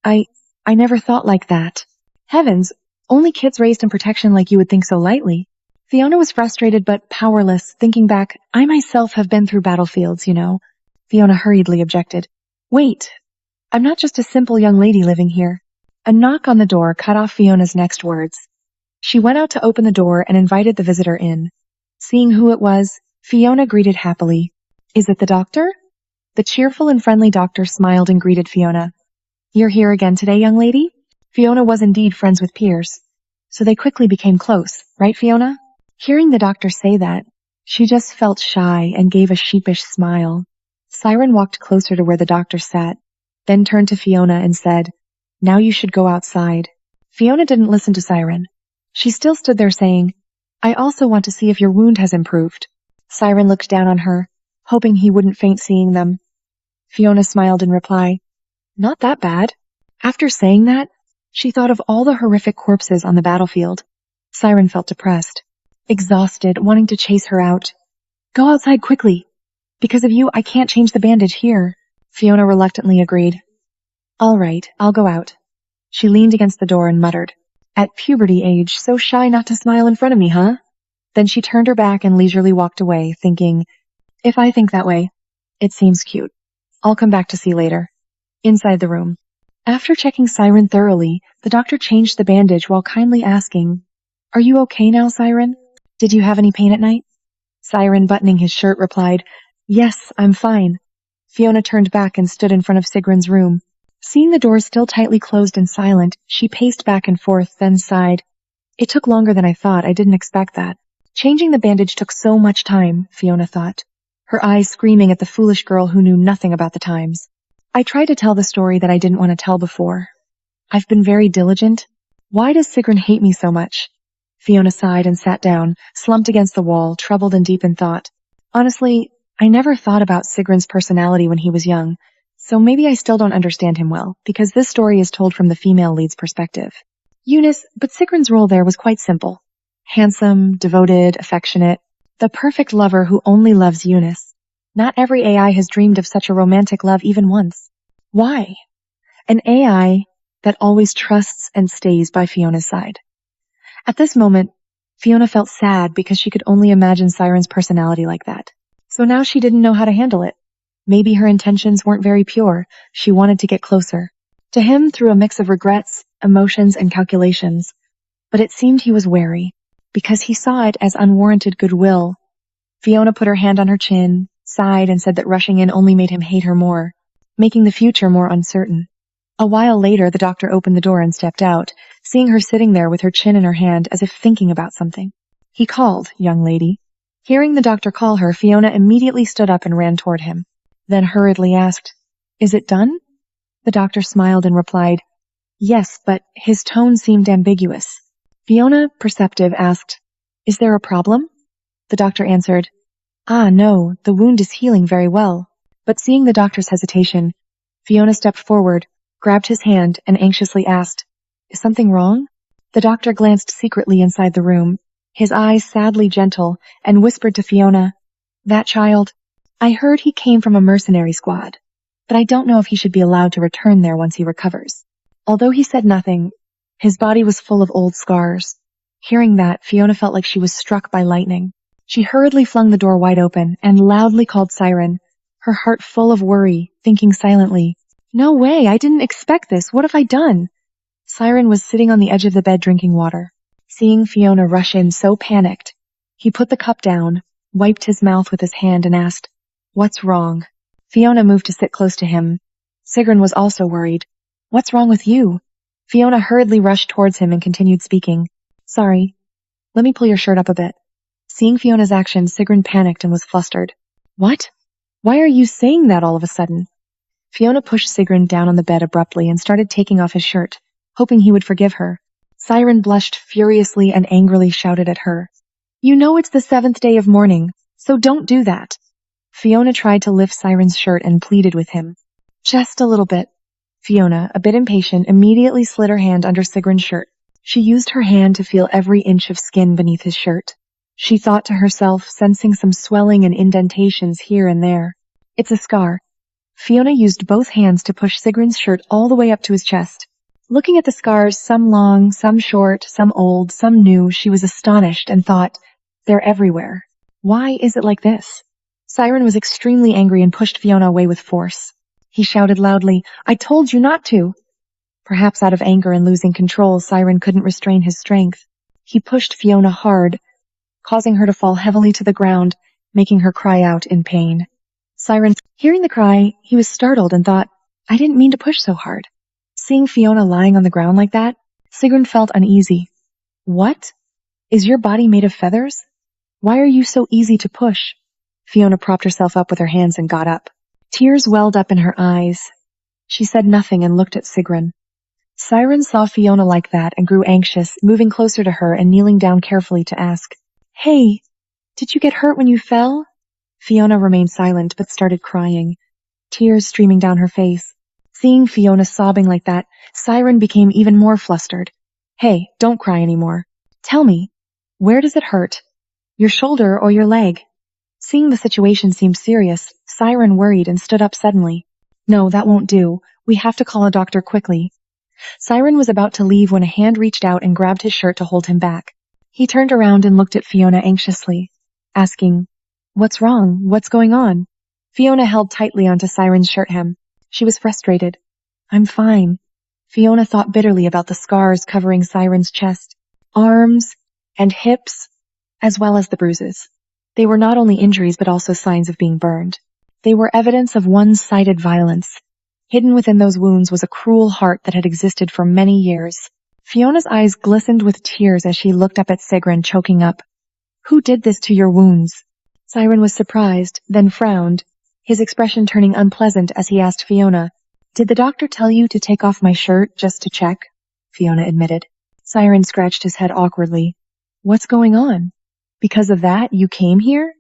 I never thought like that. Heavens, only kids raised in protection like you would think so lightly. Fiona was frustrated but powerless, thinking back, I myself have been through battlefields, you know. Fiona hurriedly objected. Wait, I'm not just a simple young lady living here. A knock on the door cut off Fiona's next words. She went out to open the door and invited the visitor in. Seeing who it was, Fiona greeted happily. Is it the doctor? The cheerful and friendly doctor smiled and greeted Fiona. You're here again today, young lady? Fiona was indeed friends with Piers, so they quickly became close, right, Fiona? Hearing the doctor say that, she just felt shy and gave a sheepish smile. Siren walked closer to where the doctor sat, then turned to Fiona and said, Now you should go outside. Fiona didn't listen to Siren. She still stood there saying, I also want to see if your wound has improved. Siren looked down on her, hoping he wouldn't faint seeing them. Fiona smiled in reply, Not that bad. After saying that, she thought of all the horrific corpses on the battlefield. Siren felt depressed, exhausted, wanting to chase her out. Go outside quickly. Because of you, I can't change the bandage here. Fiona reluctantly agreed. All right, I'll go out. She leaned against the door and muttered, At puberty age, so shy not to smile in front of me, huh? Then she turned her back and leisurely walked away, thinking, If I think that way, it seems cute. I'll come back to see later. Inside the room. After checking Siren thoroughly, the doctor changed the bandage while kindly asking, Are you okay now, Siren? Did you have any pain at night? Siren, buttoning his shirt, replied, Yes, I'm fine. Fiona turned back and stood in front of Sigrun's room. Seeing the door still tightly closed and silent, she paced back and forth, then sighed. It took longer than I thought. I didn't expect that. Changing the bandage took so much time, Fiona thought, her eyes screaming at the foolish girl who knew nothing about the times. I tried to tell the story that I didn't want to tell before. I've been very diligent. Why does Sigrun hate me so much? Fiona sighed and sat down, slumped against the wall, troubled and deep in thought. Honestly, I never thought about Sigrun's personality when he was young, so maybe I still don't understand him well, because this story is told from the female lead's perspective. But Sigrun's role there was quite simple. Handsome, devoted, affectionate, the perfect lover who only loves Eunice. Not every AI has dreamed of such a romantic love even once. Why? An AI that always trusts and stays by Fiona's side. At this moment, Fiona felt sad because she could only imagine Siren's personality like that. So now she didn't know how to handle it. Maybe her intentions weren't very pure. She wanted to get closer to him through a mix of regrets, emotions, and calculations. But it seemed he was wary, because he saw it as unwarranted goodwill. Fiona put her hand on her chin, sighed, and said that rushing in only made him hate her more, making the future more uncertain. A while later, the doctor opened the door and stepped out, seeing her sitting there with her chin in her hand as if thinking about something. He called, "Young lady." Hearing the doctor call her, Fiona immediately stood up and ran toward him, then hurriedly asked, "Is it done?" The doctor smiled and replied, "Yes," but his tone seemed ambiguous. Fiona, perceptive, asked, "Is there a problem?" The doctor answered, "Ah, no, the wound is healing very well." But seeing the doctor's hesitation, Fiona stepped forward, grabbed his hand, and anxiously asked, "Is something wrong?" The doctor glanced secretly inside the room, his eyes sadly gentle, and whispered to Fiona, "That child, I heard he came from a mercenary squad, but I don't know if he should be allowed to return there once he recovers." Although he said nothing, his body was full of old scars. Hearing that, Fiona felt like she was struck by lightning. She hurriedly flung the door wide open and loudly called Siren, her heart full of worry, thinking silently, "No way, I didn't expect this. What have I done?" Siren was sitting on the edge of the bed drinking water. Seeing Fiona rush in so panicked, he put the cup down, wiped his mouth with his hand, and asked, "What's wrong?" Fiona moved to sit close to him. Sigrun was also worried. "What's wrong with you?" Fiona hurriedly rushed towards him and continued speaking. "Sorry. Let me pull your shirt up a bit." Seeing Fiona's actions, Sigrun panicked and was flustered. "What? Why are you saying that all of a sudden?" Fiona pushed Sigrun down on the bed abruptly and started taking off his shirt, hoping he would forgive her. Siren blushed furiously and angrily shouted at her, "You know it's the 7th day of mourning, so don't do that." Fiona tried to lift Siren's shirt and pleaded with him. "Just a little bit." Fiona, a bit impatient, immediately slid her hand under Sigrun's shirt. She used her hand to feel every inch of skin beneath his shirt. She thought to herself, sensing some swelling and indentations here and there. "It's a scar." Fiona used both hands to push Sigrun's shirt all the way up to his chest. Looking at the scars, some long, some short, some old, some new, she was astonished and thought, "They're everywhere. Why is it like this?" Siren was extremely angry and pushed Fiona away with force. He shouted loudly, "I told you not to!" Perhaps out of anger and losing control, Siren couldn't restrain his strength. He pushed Fiona hard, causing her to fall heavily to the ground, making her cry out in pain. Siren, hearing the cry, he was startled and thought, "I didn't mean to push so hard." Seeing Fiona lying on the ground like that, Sigrun felt uneasy. "What? Is your body made of feathers? Why are you so easy to push?" Fiona propped herself up with her hands and got up. Tears welled up in her eyes. She said nothing and looked at Sigrun. Siren saw Fiona like that and grew anxious, moving closer to her and kneeling down carefully to ask, "Hey, did you get hurt when you fell?" Fiona remained silent but started crying, tears streaming down her face. Seeing Fiona sobbing like that, Siren became even more flustered. "Hey, don't cry anymore. Tell me, where does it hurt? Your shoulder or your leg?" Seeing the situation seemed serious, Siren worried and stood up suddenly. "No, that won't do. We have to call a doctor quickly." Siren was about to leave when a hand reached out and grabbed his shirt to hold him back. He turned around and looked at Fiona anxiously, asking, "What's wrong? What's going on?" Fiona held tightly onto Siren's shirt hem. She was frustrated. "I'm fine." Fiona thought bitterly about the scars covering Siren's chest, arms, and hips, as well as the bruises. They were not only injuries but also signs of being burned. They were evidence of one-sided violence. Hidden within those wounds was a cruel heart that had existed for many years. Fiona's eyes glistened with tears as she looked up at Sigrun, choking up. "Who did this to your wounds?" Siren was surprised, then frowned, his expression turning unpleasant as he asked Fiona, "Did the doctor tell you to take off my shirt just to check?" Fiona admitted. Siren scratched his head awkwardly. "What's going on? Because of that, you came here?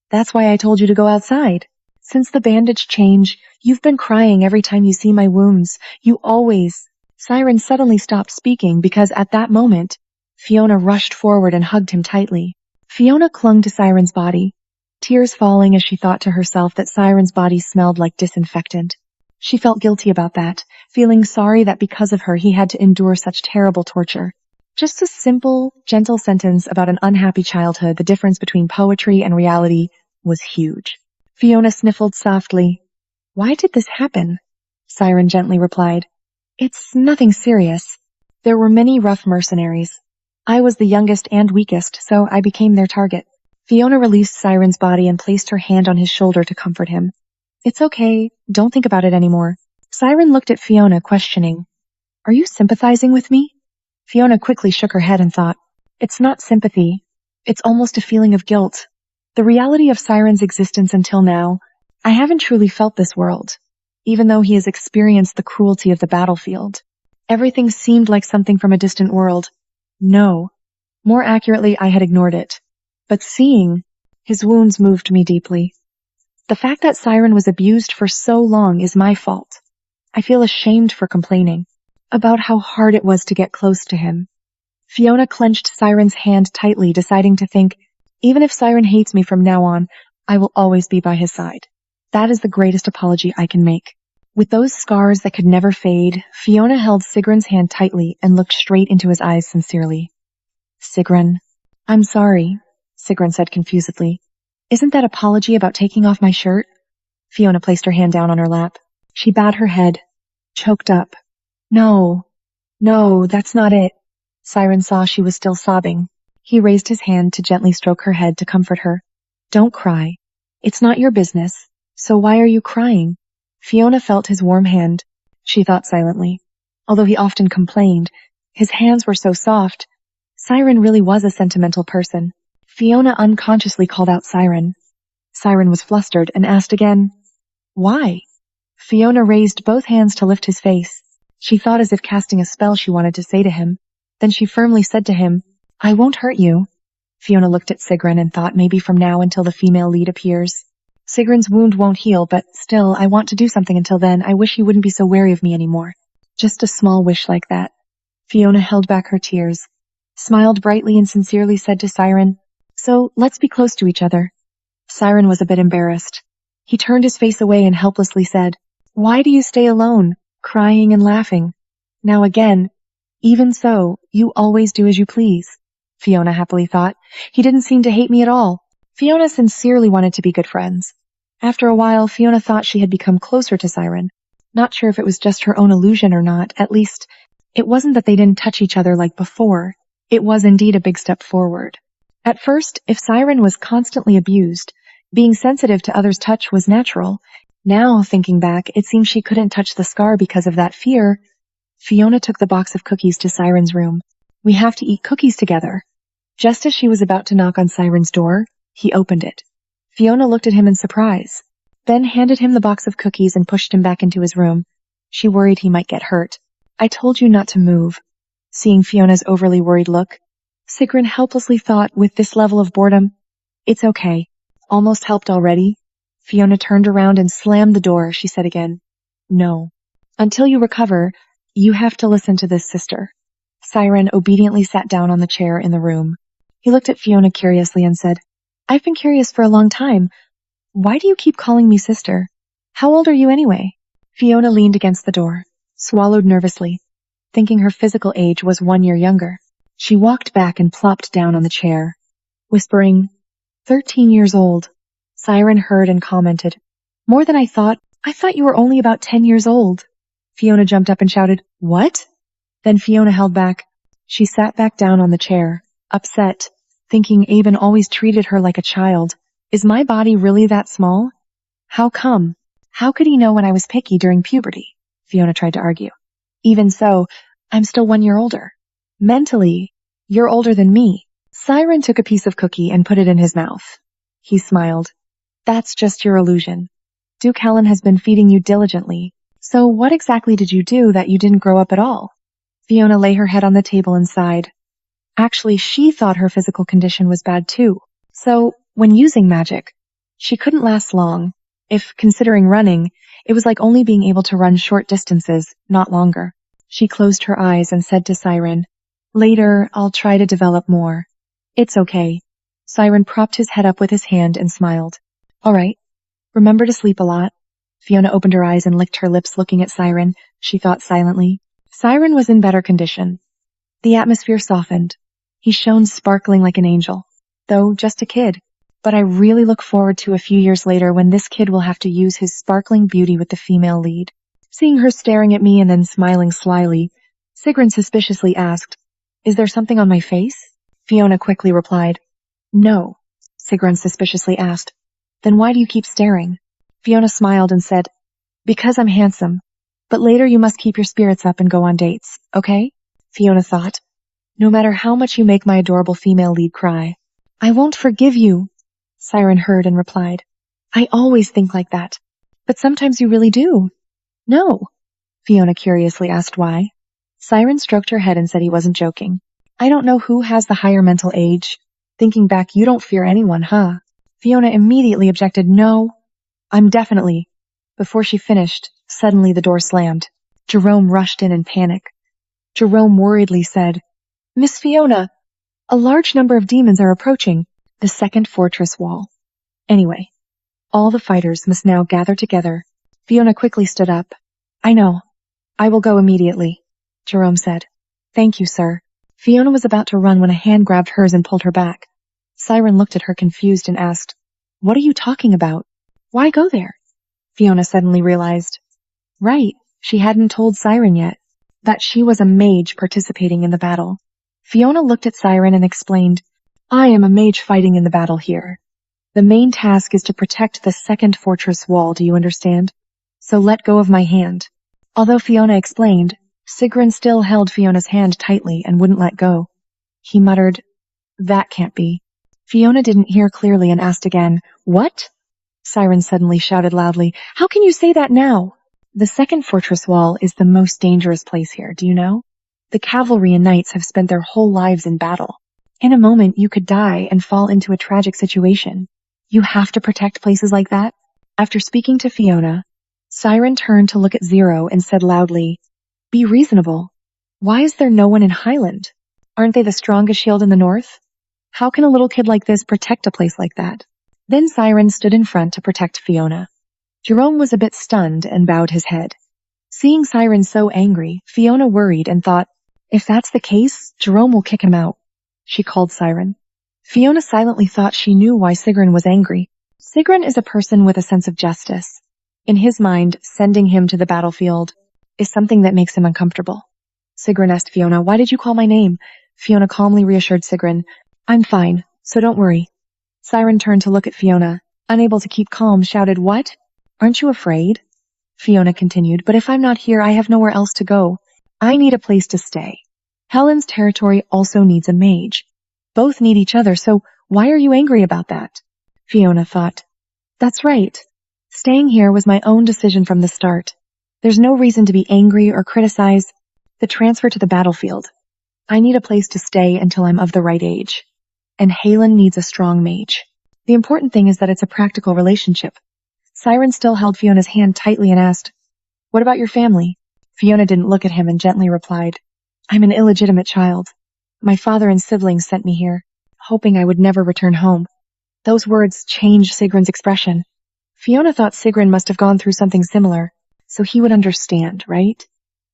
That's why I told you to go outside. Since the bandage change, you've been crying every time you see my wounds. You always—" Siren suddenly stopped speaking because at that moment, Fiona rushed forward and hugged him tightly. Fiona clung to Siren's body, tears falling as she thought to herself that Siren's body smelled like disinfectant. She felt guilty about that, feeling sorry that because of her he had to endure such terrible torture. Just a simple, gentle sentence about an unhappy childhood, the difference between poetry and reality was huge. Fiona sniffled softly, Why did this happen? Siren gently replied. It's nothing serious. There were many rough mercenaries. I was the youngest and weakest, so I became their target. Fiona released Siren's body and placed her hand on his shoulder to comfort him. It's okay, don't think about it anymore. Siren looked at Fiona, questioning. Are you sympathizing with me? Fiona quickly shook her head and thought, it's not sympathy. It's almost a feeling of guilt. The reality of Siren's existence until now, I haven't truly felt this world. Even though he has experienced the cruelty of the battlefield. Everything seemed like something from a distant world. No. More accurately, I had ignored it. But seeing his wounds moved me deeply. The fact that Siren was abused for so long is my fault. I feel ashamed for complaining about how hard it was to get close to him. Fiona clenched Siren's hand tightly, deciding to think, even if Siren hates me from now on, I will always be by his side. That is the greatest apology I can make. With those scars that could never fade, Fiona held Sigrun's hand tightly and looked straight into his eyes sincerely. Sigrun, I'm sorry, Sigrun said confusedly. Isn't that apology about taking off my shirt? Fiona placed her hand down on her lap. She bowed her head, choked up. No, that's not it. Siren saw she was still sobbing. He raised his hand to gently stroke her head to comfort her. Don't cry. It's not your business. So why are you crying? Fiona felt his warm hand. She thought silently. Although he often complained, his hands were so soft. Siren really was a sentimental person. Fiona unconsciously called out Siren. Siren was flustered and asked again, why? Fiona raised both hands to lift his face. She thought as if casting a spell she wanted to say to him. Then she firmly said to him, I won't hurt you. Fiona looked at Sigrun and thought maybe from now until the female lead appears. Sigrun's wound won't heal, but still, I want to do something until then. I wish he wouldn't be so wary of me anymore. Just a small wish like that. Fiona held back her tears, smiled brightly and sincerely said to Siren, so let's be close to each other. Siren was a bit embarrassed. He turned his face away and helplessly said, why do you stay alone, crying and laughing? Now again, even so, you always do as you please. Fiona happily thought. He didn't seem to hate me at all. Fiona sincerely wanted to be good friends. After a while, Fiona thought she had become closer to Siren. Not sure if it was just her own illusion or not. At least, it wasn't that they didn't touch each other like before. It was indeed a big step forward. At first, if Siren was constantly abused, being sensitive to others' touch was natural. Now, thinking back, it seemed she couldn't touch the scar because of that fear. Fiona took the box of cookies to Siren's room. We have to eat cookies together. Just as she was about to knock on Siren's door, he opened it. Fiona looked at him in surprise, then handed him the box of cookies and pushed him back into his room. She worried he might get hurt. I told you not to move. Seeing Fiona's overly worried look, Sigrun helplessly thought, with this level of boredom, it's okay. Almost helped already. Fiona turned around and slammed the door. She said again, no. Until you recover, you have to listen to this, sister. Siren obediently sat down on the chair in the room. He looked at Fiona curiously and said, I've been curious for a long time. Why do you keep calling me sister? How old are you anyway? Fiona leaned against the door, swallowed nervously, thinking her physical age was 1 year younger. She walked back and plopped down on the chair, whispering, 13 years old. Siren heard and commented, more than I thought. I thought you were only about 10 years old. Fiona jumped up and shouted, what? Then Fiona held back. She sat back down on the chair, upset, thinking Aben always treated her like a child. Is my body really that small? How come? How could he know when I was picky during puberty? Fiona tried to argue. Even so, I'm still 1 year older. Mentally, you're older than me. Siren took a piece of cookie and put it in his mouth. He smiled. That's just your illusion. Duke Helen has been feeding you diligently. So what exactly did you do that you didn't grow up at all? Fiona lay her head on the table and sighed. Actually, she thought her physical condition was bad too. So, when using magic, she couldn't last long. If considering running, it was like only being able to run short distances, not longer. She closed her eyes and said to Siren, later, I'll try to develop more. It's okay. Siren propped his head up with his hand and smiled. All right. Remember to sleep a lot. Fiona opened her eyes and licked her lips looking at Siren. She thought silently. Siren was in better condition. The atmosphere softened. He shone sparkling like an angel, though just a kid. But I really look forward to a few years later when this kid will have to use his sparkling beauty with the female lead. Seeing her staring at me and then smiling slyly, Sigrun suspiciously asked, "Is there something on my face?" Fiona quickly replied, "No." Sigrun suspiciously asked, "Then why do you keep staring?" Fiona smiled and said, "Because I'm handsome. But later you must keep your spirits up and go on dates, okay?" Fiona thought, "No matter how much you make my adorable female lead cry, I won't forgive you." Siren heard and replied, "I always think like that. But sometimes you really do." "No." Fiona curiously asked why. Siren stroked her head and said he wasn't joking. "I don't know who has the higher mental age. Thinking back, you don't fear anyone, huh?" Fiona immediately objected, "No, I'm definitely." Before she finished, suddenly the door slammed. Jerome rushed in panic. Jerome worriedly said, "Miss Fiona, a large number of demons are approaching the second fortress wall. Anyway, all the fighters must now gather together." Fiona quickly stood up. "I know. I will go immediately," Jerome said. "Thank you, sir." Fiona was about to run when a hand grabbed hers and pulled her back. Siren looked at her confused and asked, "What are you talking about? Why go there?" Fiona suddenly realized. Right, she hadn't told Siren yet that she was a mage participating in the battle. Fiona looked at Siren and explained, "I am a mage fighting in the battle here. The main task is to protect the second fortress wall, do you understand? So let go of my hand." Although Fiona explained, Sigrun still held Fiona's hand tightly and wouldn't let go. He muttered, "That can't be." Fiona didn't hear clearly and asked again, "What?" Siren suddenly shouted loudly, "How can you say that now?" "The second fortress wall is the most dangerous place here, do you know? The cavalry and knights have spent their whole lives in battle. In a moment you could die and fall into a tragic situation. You have to protect places like that." After speaking to Fiona, Siren turned to look at Zero and said loudly, "Be reasonable. Why is there no one in Highland? Aren't they the strongest shield in the north? How can a little kid like this protect a place like that?" Then Siren stood in front to protect Fiona. Jerome was a bit stunned and bowed his head. Seeing Siren so angry, Fiona worried and thought, if that's the case, Jerome will kick him out. She called Siren. Fiona silently thought she knew why Sigrun was angry. Sigrun is a person with a sense of justice. In his mind, sending him to the battlefield is something that makes him uncomfortable. Sigrun asked Fiona, "Why did you call my name?" Fiona calmly reassured Sigrun, "I'm fine, so don't worry." Siren turned to look at Fiona. Unable to keep calm, shouted, "What? Aren't you afraid?" Fiona continued, "But if I'm not here, I have nowhere else to go. I need a place to stay. Helen's territory also needs a mage. Both need each other, so why are you angry about that?" Fiona thought, "That's right. Staying here was my own decision from the start. There's no reason to be angry or criticize the transfer to the battlefield. I need a place to stay until I'm of the right age. And Helen needs a strong mage. The important thing is that it's a practical relationship." Siren still held Fiona's hand tightly and asked, "What about your family?" Fiona didn't look at him and gently replied, "I'm an illegitimate child. My father and siblings sent me here, hoping I would never return home." Those words changed Sigrun's expression. Fiona thought Sigrun must have gone through something similar, so he would understand, right?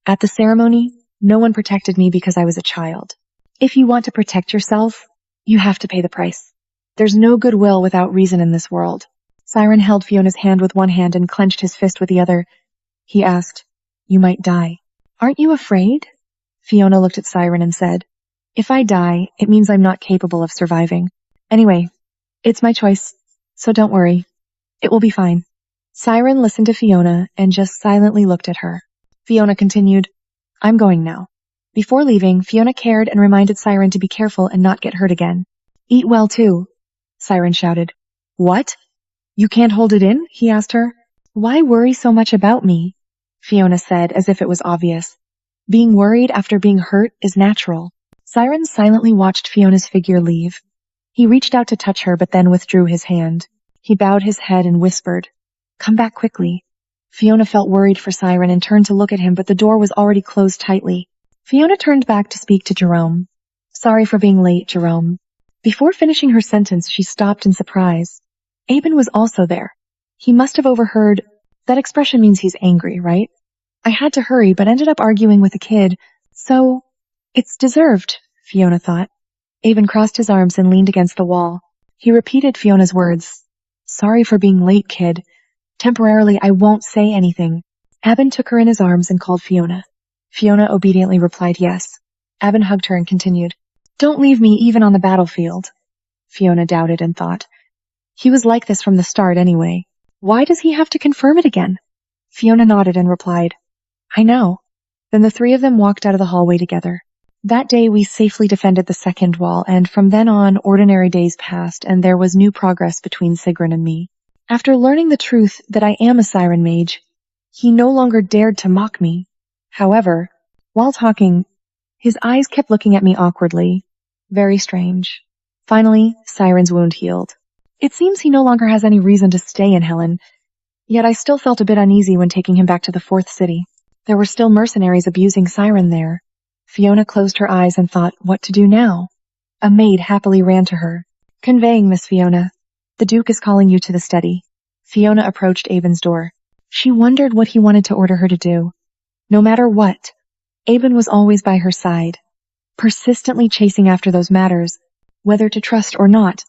"At the ceremony, no one protected me because I was a child. If you want to protect yourself, you have to pay the price. There's no goodwill without reason in this world." Siren held Fiona's hand with one hand and clenched his fist with the other. He asked, "You might die. Aren't you afraid?" Fiona looked at Siren and said, "If I die, it means I'm not capable of surviving. Anyway, it's my choice, so don't worry. It will be fine." Siren listened to Fiona and just silently looked at her. Fiona continued, "I'm going now." Before leaving, Fiona cared and reminded Siren to be careful and not get hurt again. "Eat well too," Siren shouted. "What? You can't hold it in?" he asked her. "Why worry so much about me?" Fiona said, as if it was obvious. "Being worried after being hurt is natural." Siren silently watched Fiona's figure leave. He reached out to touch her but then withdrew his hand. He bowed his head and whispered, "Come back quickly." Fiona felt worried for Siren and turned to look at him, but the door was already closed tightly. Fiona turned back to speak to Jerome. "Sorry for being late, Jerome." Before finishing her sentence, she stopped in surprise. Aben was also there. He must have overheard. That expression means he's angry, right? "I had to hurry, but ended up arguing with a kid, so it's deserved," Fiona thought. Aben crossed his arms and leaned against the wall. He repeated Fiona's words. Sorry for being late, kid. Temporarily, I won't say anything. Abin took her in his arms and called Fiona. Fiona obediently replied yes. Abin hugged her and continued. Don't leave me even on the battlefield. Fiona doubted and thought. He was like this from the start anyway. Why does he have to confirm it again? Fiona nodded and replied, I know. Then the three of them walked out of the hallway together. That day we safely defended the second wall, and from then on ordinary days passed and there was new progress between Sigrun and me. After learning the truth that I am a siren mage, he no longer dared to mock me. However, while talking, his eyes kept looking at me awkwardly. Very strange. Finally, Siren's wound healed. It seems he no longer has any reason to stay in Helen, yet I still felt a bit uneasy when taking him back to the fourth city. There were still mercenaries abusing Siren there. Fiona closed her eyes and thought what to do now. A maid happily ran to her. Conveying Miss Fiona. The Duke is calling you to the study. Fiona approached Abin's door. She wondered what he wanted to order her to do. No matter what, Abin was always by her side, persistently chasing after those matters, whether to trust or not.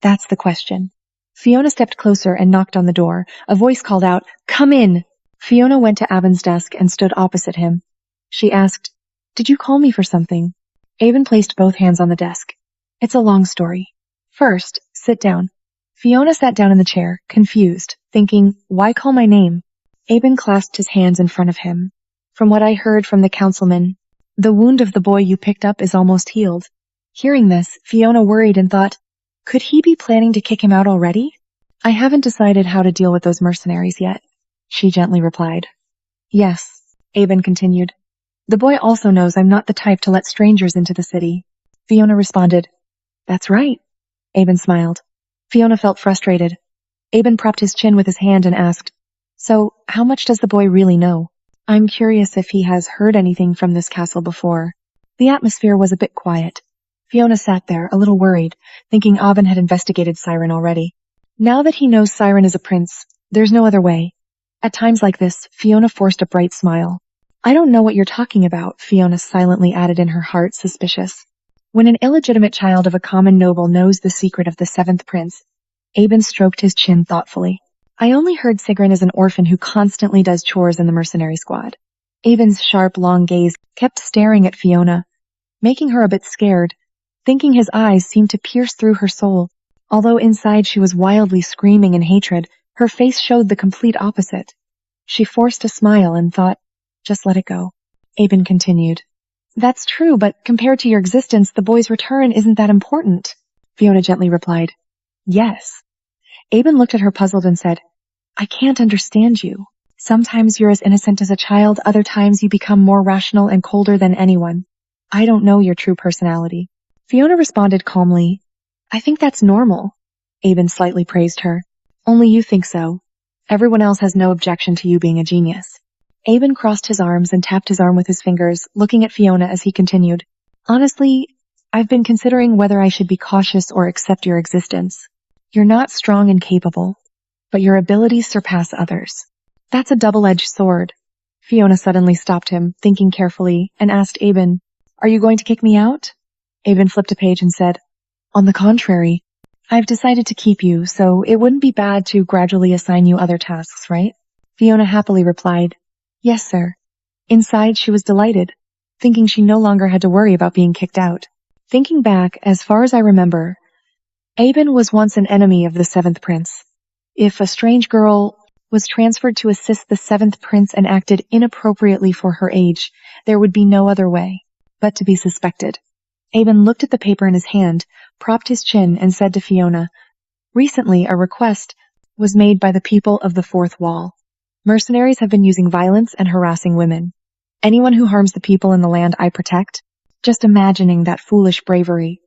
That's the question. Fiona stepped closer and knocked on the door. A voice called out, Come in! Fiona went to Abin's desk and stood opposite him. She asked, Did you call me for something? Abin placed both hands on the desk. It's a long story. First, sit down. Fiona sat down in the chair, confused, thinking, why call my name? Abin clasped his hands in front of him. From what I heard from the councilman, the wound of the boy you picked up is almost healed. Hearing this, Fiona worried and thought, could he be planning to kick him out already? I haven't decided how to deal with those mercenaries yet, she gently replied. Yes, Abin continued. The boy also knows I'm not the type to let strangers into the city. Fiona responded, That's right. Abin smiled. Fiona felt frustrated. Abin propped his chin with his hand and asked, So, how much does the boy really know? I'm curious if he has heard anything from this castle before. The atmosphere was a bit quiet. Fiona sat there, a little worried, thinking Abin had investigated Siren already. Now that he knows Siren is a prince, there's no other way. At times like this, Fiona forced a bright smile. I don't know what you're talking about, Fiona silently added in her heart, suspicious. When an illegitimate child of a common noble knows the secret of the seventh prince, Abin stroked his chin thoughtfully. I only heard Sigrun is an orphan who constantly does chores in the mercenary squad. Abin's sharp, long gaze kept staring at Fiona, making her a bit scared, thinking his eyes seemed to pierce through her soul. Although inside she was wildly screaming in hatred, her face showed the complete opposite. She forced a smile and thought, just let it go. Abin continued. That's true, but compared to your existence, the boy's return isn't that important, Fiona gently replied. Yes. Abin looked at her puzzled and said, I can't understand you. Sometimes you're as innocent as a child, other times you become more rational and colder than anyone. I don't know your true personality. Fiona responded calmly, I think that's normal. Abin slightly praised her. Only you think so. Everyone else has no objection to you being a genius. Abin crossed his arms and tapped his arm with his fingers, looking at Fiona as he continued. Honestly, I've been considering whether I should be cautious or accept your existence. You're not strong and capable, but your abilities surpass others. That's a double-edged sword. Fiona suddenly stopped him, thinking carefully, and asked Abin, Are you going to kick me out? Abin flipped a page and said, On the contrary, I've decided to keep you, so it wouldn't be bad to gradually assign you other tasks, right? Fiona happily replied, Yes, sir. Inside, she was delighted, thinking she no longer had to worry about being kicked out. Thinking back, as far as I remember, Abin was once an enemy of the seventh prince. If a strange girl was transferred to assist the seventh prince and acted inappropriately for her age, there would be no other way but to be suspected. Abin looked at the paper in his hand, propped his chin, and said to Fiona, Recently, a request was made by the people of the fourth wall. Mercenaries have been using violence and harassing women. Anyone who harms the people in the land I protect? Just imagining that foolish bravery.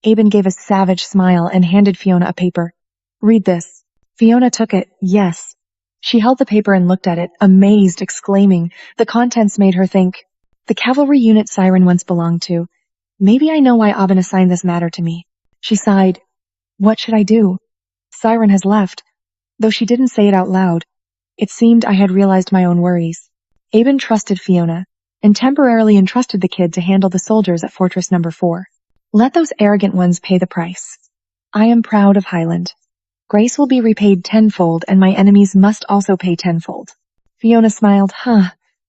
Abin gave a savage smile and handed Fiona a paper. Read this. Fiona took it, yes. She held the paper and looked at it, amazed, exclaiming. The contents made her think, the cavalry unit Siren once belonged to. Maybe I know why Abin assigned this matter to me. She sighed. What should I do? Siren has left. Though she didn't say it out loud, it seemed I had realized my own worries. Abin trusted Fiona, and temporarily entrusted the kid to handle the soldiers at Fortress No. 4. Let those arrogant ones pay the price. I am proud of Highland. Grace will be repaid tenfold, and my enemies must also pay tenfold. Fiona smiled.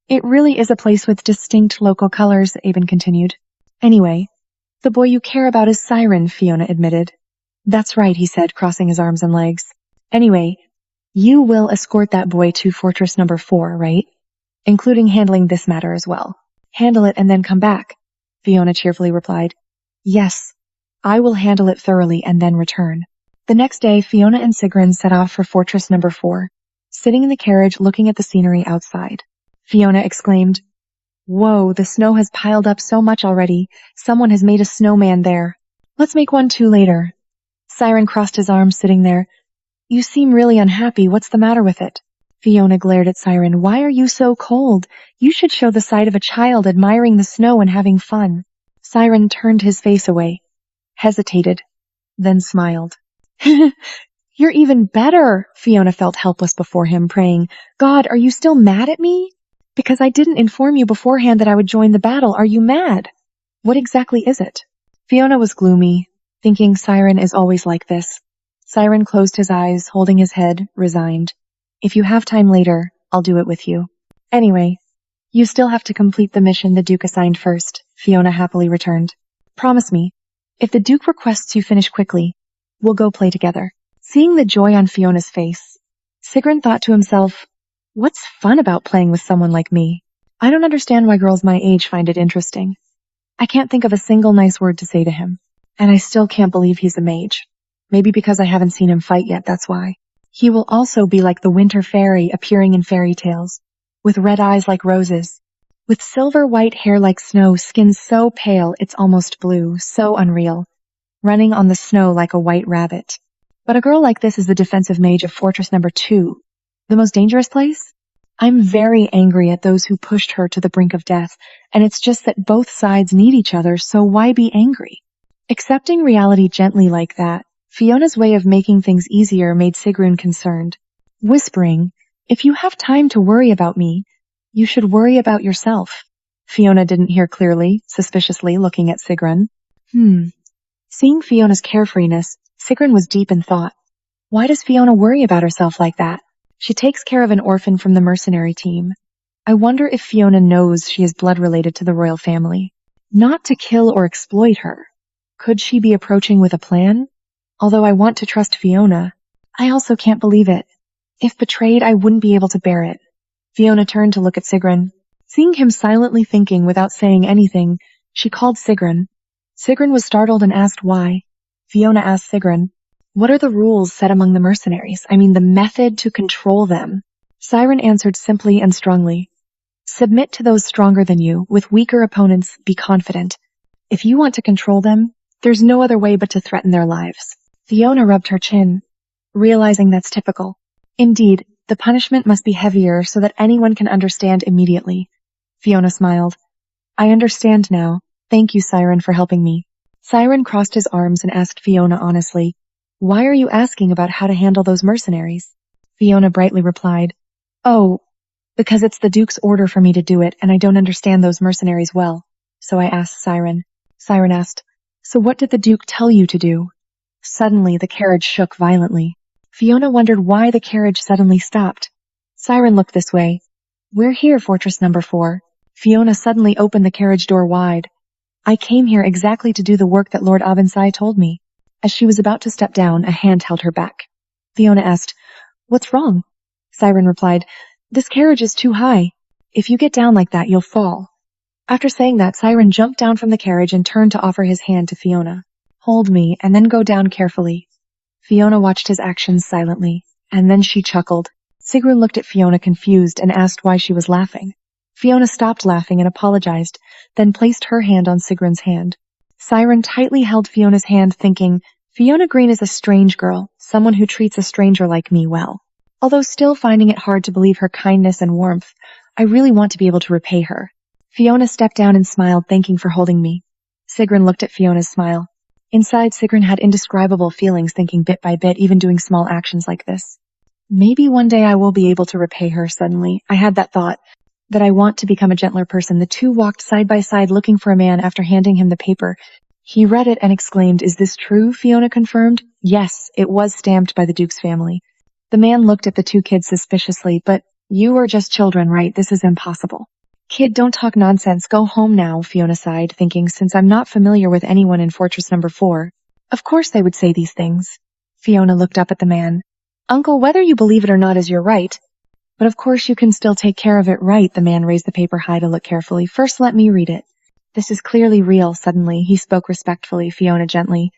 It really is a place with distinct local colors, Aben continued. Anyway, the boy you care about is Siren, Fiona admitted. That's right, he said, crossing his arms and legs. Anyway, you will escort that boy to Fortress number 4, right? Including handling this matter as well. Handle it and then come back, Fiona cheerfully replied. Yes, I will handle it thoroughly and then return. The next day, Fiona and Sigrun set off for Fortress number 4. Sitting in the carriage looking at the scenery outside, Fiona exclaimed, Whoa, the snow has piled up so much already. Someone has made a snowman there. Let's make one too later. Siren crossed his arms sitting there. You seem really unhappy. What's the matter with it? Fiona glared at Siren. Why are you so cold? You should show the side of a child admiring the snow and having fun. Siren turned his face away, hesitated, then smiled. You're even better. Fiona felt helpless before him, praying, God, are you still mad at me? Because I didn't inform you beforehand that I would join the battle. Are you mad? What exactly is it? Fiona was gloomy, thinking Siren is always like this. Siren closed his eyes, holding his head, resigned. If you have time later, I'll do it with you. Anyway, you still have to complete the mission the Duke assigned first, Fiona happily returned. Promise me, if the Duke requests you finish quickly, we'll go play together. Seeing the joy on Fiona's face, Sigrun thought to himself, what's fun about playing with someone like me? I don't understand why girls my age find it interesting. I can't think of a single nice word to say to him, and I still can't believe he's a mage. Maybe because I haven't seen him fight yet, that's why. He will also be like the winter fairy appearing in fairy tales, with red eyes like roses, with silver white hair like snow, skin so pale it's almost blue, so unreal, running on the snow like a white rabbit. But a girl like this is the defensive mage of Fortress number 2, the most dangerous place? I'm very angry at those who pushed her to the brink of death, and it's just that both sides need each other, so why be angry? Accepting reality gently like that, Fiona's way of making things easier made Sigrun concerned, whispering, if you have time to worry about me, you should worry about yourself. Fiona didn't hear clearly, suspiciously looking at Sigrun. Seeing Fiona's carefreeness, Sigrun was deep in thought. Why does Fiona worry about herself like that? She takes care of an orphan from the mercenary team. I wonder if Fiona knows she is blood related to the royal family. Not to kill or exploit her. Could she be approaching with a plan? Although I want to trust Fiona, I also can't believe it. If betrayed, I wouldn't be able to bear it. Fiona turned to look at Sigrun. Seeing him silently thinking without saying anything, she called Sigrun. Sigrun was startled and asked why. Fiona asked Sigrun, what are the rules set among the mercenaries? I mean, the method to control them. Siren answered simply and strongly. Submit to those stronger than you. With weaker opponents, be confident. If you want to control them, there's no other way but to threaten their lives. Fiona rubbed her chin, realizing that's typical. Indeed, the punishment must be heavier so that anyone can understand immediately. Fiona smiled. I understand now. Thank you, Siren, for helping me. Siren crossed his arms and asked Fiona honestly, why are you asking about how to handle those mercenaries? Fiona brightly replied, oh, because it's the Duke's order for me to do it, and I don't understand those mercenaries well. So I asked Siren. Siren asked, so what did the Duke tell you to do? Suddenly, the carriage shook violently. Fiona wondered why the carriage suddenly stopped. Siren looked this way. We're here, Fortress number 4. Fiona suddenly opened the carriage door wide. I came here exactly to do the work that Lord Abensai told me. As she was about to step down, a hand held her back. Fiona asked, what's wrong? Siren replied, this carriage is too high. If you get down like that, you'll fall. After saying that, Siren jumped down from the carriage and turned to offer his hand to Fiona. Hold me, and then go down carefully. Fiona watched his actions silently, and then she chuckled. Sigrun looked at Fiona confused and asked why she was laughing. Fiona stopped laughing and apologized, then placed her hand on Sigrun's hand. Siren tightly held Fiona's hand, thinking, Fiona Green is a strange girl, someone who treats a stranger like me well. Although still finding it hard to believe her kindness and warmth, I really want to be able to repay her. Fiona stepped down and smiled, thanking for holding me. Sigrun looked at Fiona's smile. Inside, Sigrun had indescribable feelings, thinking bit by bit, even doing small actions like this. Maybe one day I will be able to repay her. Suddenly, I had that thought, that I want to become a gentler person. The two walked side by side looking for a man after handing him the paper. He read it and exclaimed, "Is this true?" Fiona confirmed. Yes, it was stamped by the Duke's family. The man looked at the two kids suspiciously. "But you are just children, right? This is impossible." "Kid, don't talk nonsense. Go home now," Fiona sighed, thinking, since I'm not familiar with anyone in Fortress Number 4, of course they would say these things. Fiona looked up at the man. "Uncle, whether you believe it or not is your right. But of course you can still take care of it, right?" The man raised the paper high to look carefully. "First let me read it." "This is clearly real." Suddenly, he spoke respectfully. Fiona gently.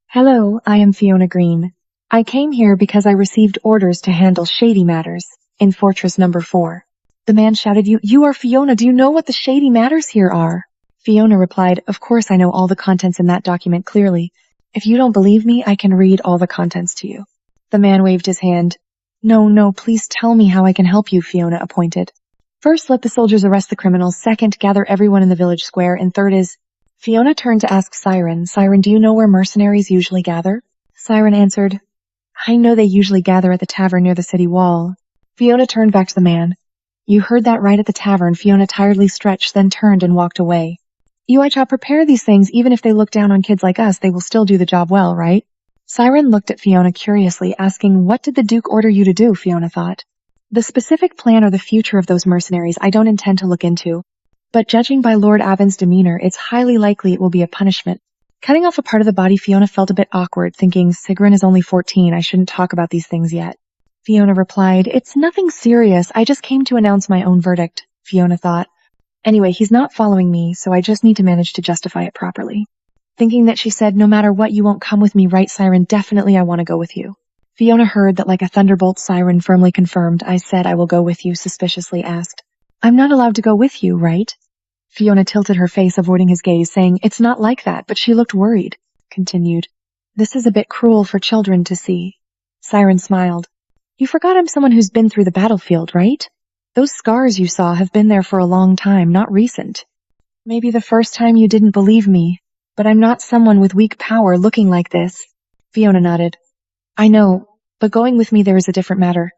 "Hello, I am Fiona Green. I came here because I received orders to handle shady matters in Fortress Number 4. The man shouted, You are Fiona. Do you know what the shady matters here are?" Fiona replied, "Of course I know all the contents in that document clearly. If you don't believe me, I can read all the contents to you." The man waved his hand. No, please tell me how I can help you," Fiona appointed. "First, let the soldiers arrest the criminals. Second, gather everyone in the village square. And third is—" Fiona turned to ask Siren. "Siren, do you know where mercenaries usually gather?" Siren answered, "I know they usually gather at the tavern near the city wall." Fiona turned back to the man. "You heard that right, at the tavern." Fiona tiredly stretched, then turned and walked away. "UICHA, prepare these things. Even if they look down on kids like us, they will still do the job well, right?" Siren looked at Fiona curiously, asking, "What did the Duke order you to do?" Fiona thought. "The specific plan or the future of those mercenaries I don't intend to look into. But judging by Lord Avon's demeanor, it's highly likely it will be a punishment." Cutting off a part of the body, Fiona felt a bit awkward, thinking, Sigrun is only 14, I shouldn't talk about these things yet. Fiona replied, "It's nothing serious. I just came to announce my own verdict," Fiona thought. "Anyway, he's not following me, so I just need to manage to justify it properly." Thinking that, she said, "No matter what, you won't come with me, right, Siren? Definitely I want to go with you." Fiona heard that like a thunderbolt. Siren firmly confirmed. "I said I will go with you," suspiciously asked. "I'm not allowed to go with you, right?" Fiona tilted her face, avoiding his gaze, saying, "It's not like that," but she looked worried. Continued, "This is a bit cruel for children to see." Siren smiled. "You forgot I'm someone who's been through the battlefield, right? Those scars you saw have been there for a long time, not recent. Maybe the first time you didn't believe me, but I'm not someone with weak power looking like this." Fiona nodded. "I know, but going with me there is a different matter.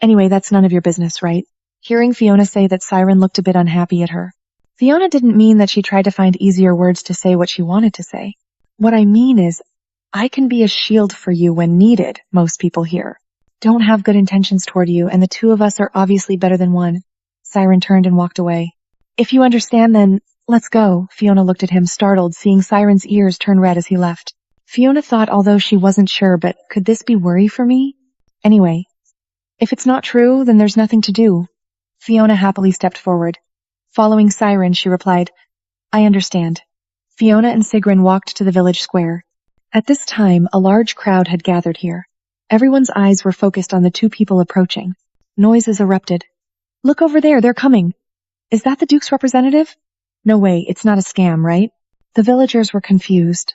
Anyway, that's none of your business, right?" Hearing Fiona say that, Siren looked a bit unhappy at her. Fiona didn't mean that she tried to find easier words to say what she wanted to say. "What I mean is, I can be a shield for you when needed. Most people here don't have good intentions toward you, and the two of us are obviously better than one." Siren turned and walked away. "If you understand, then let's go." Fiona looked at him, startled, seeing Siren's ears turn red as he left. Fiona thought, although she wasn't sure, but could this be worry for me? Anyway, if it's not true, then there's nothing to do. Fiona happily stepped forward. Following Siren, she replied, "I understand." Fiona and Sigrun walked to the village square. At this time, a large crowd had gathered here. Everyone's eyes were focused on the two people approaching. Noises erupted. "Look over there, they're coming. Is that the Duke's representative? No way, it's not a scam, right?" The villagers were confused.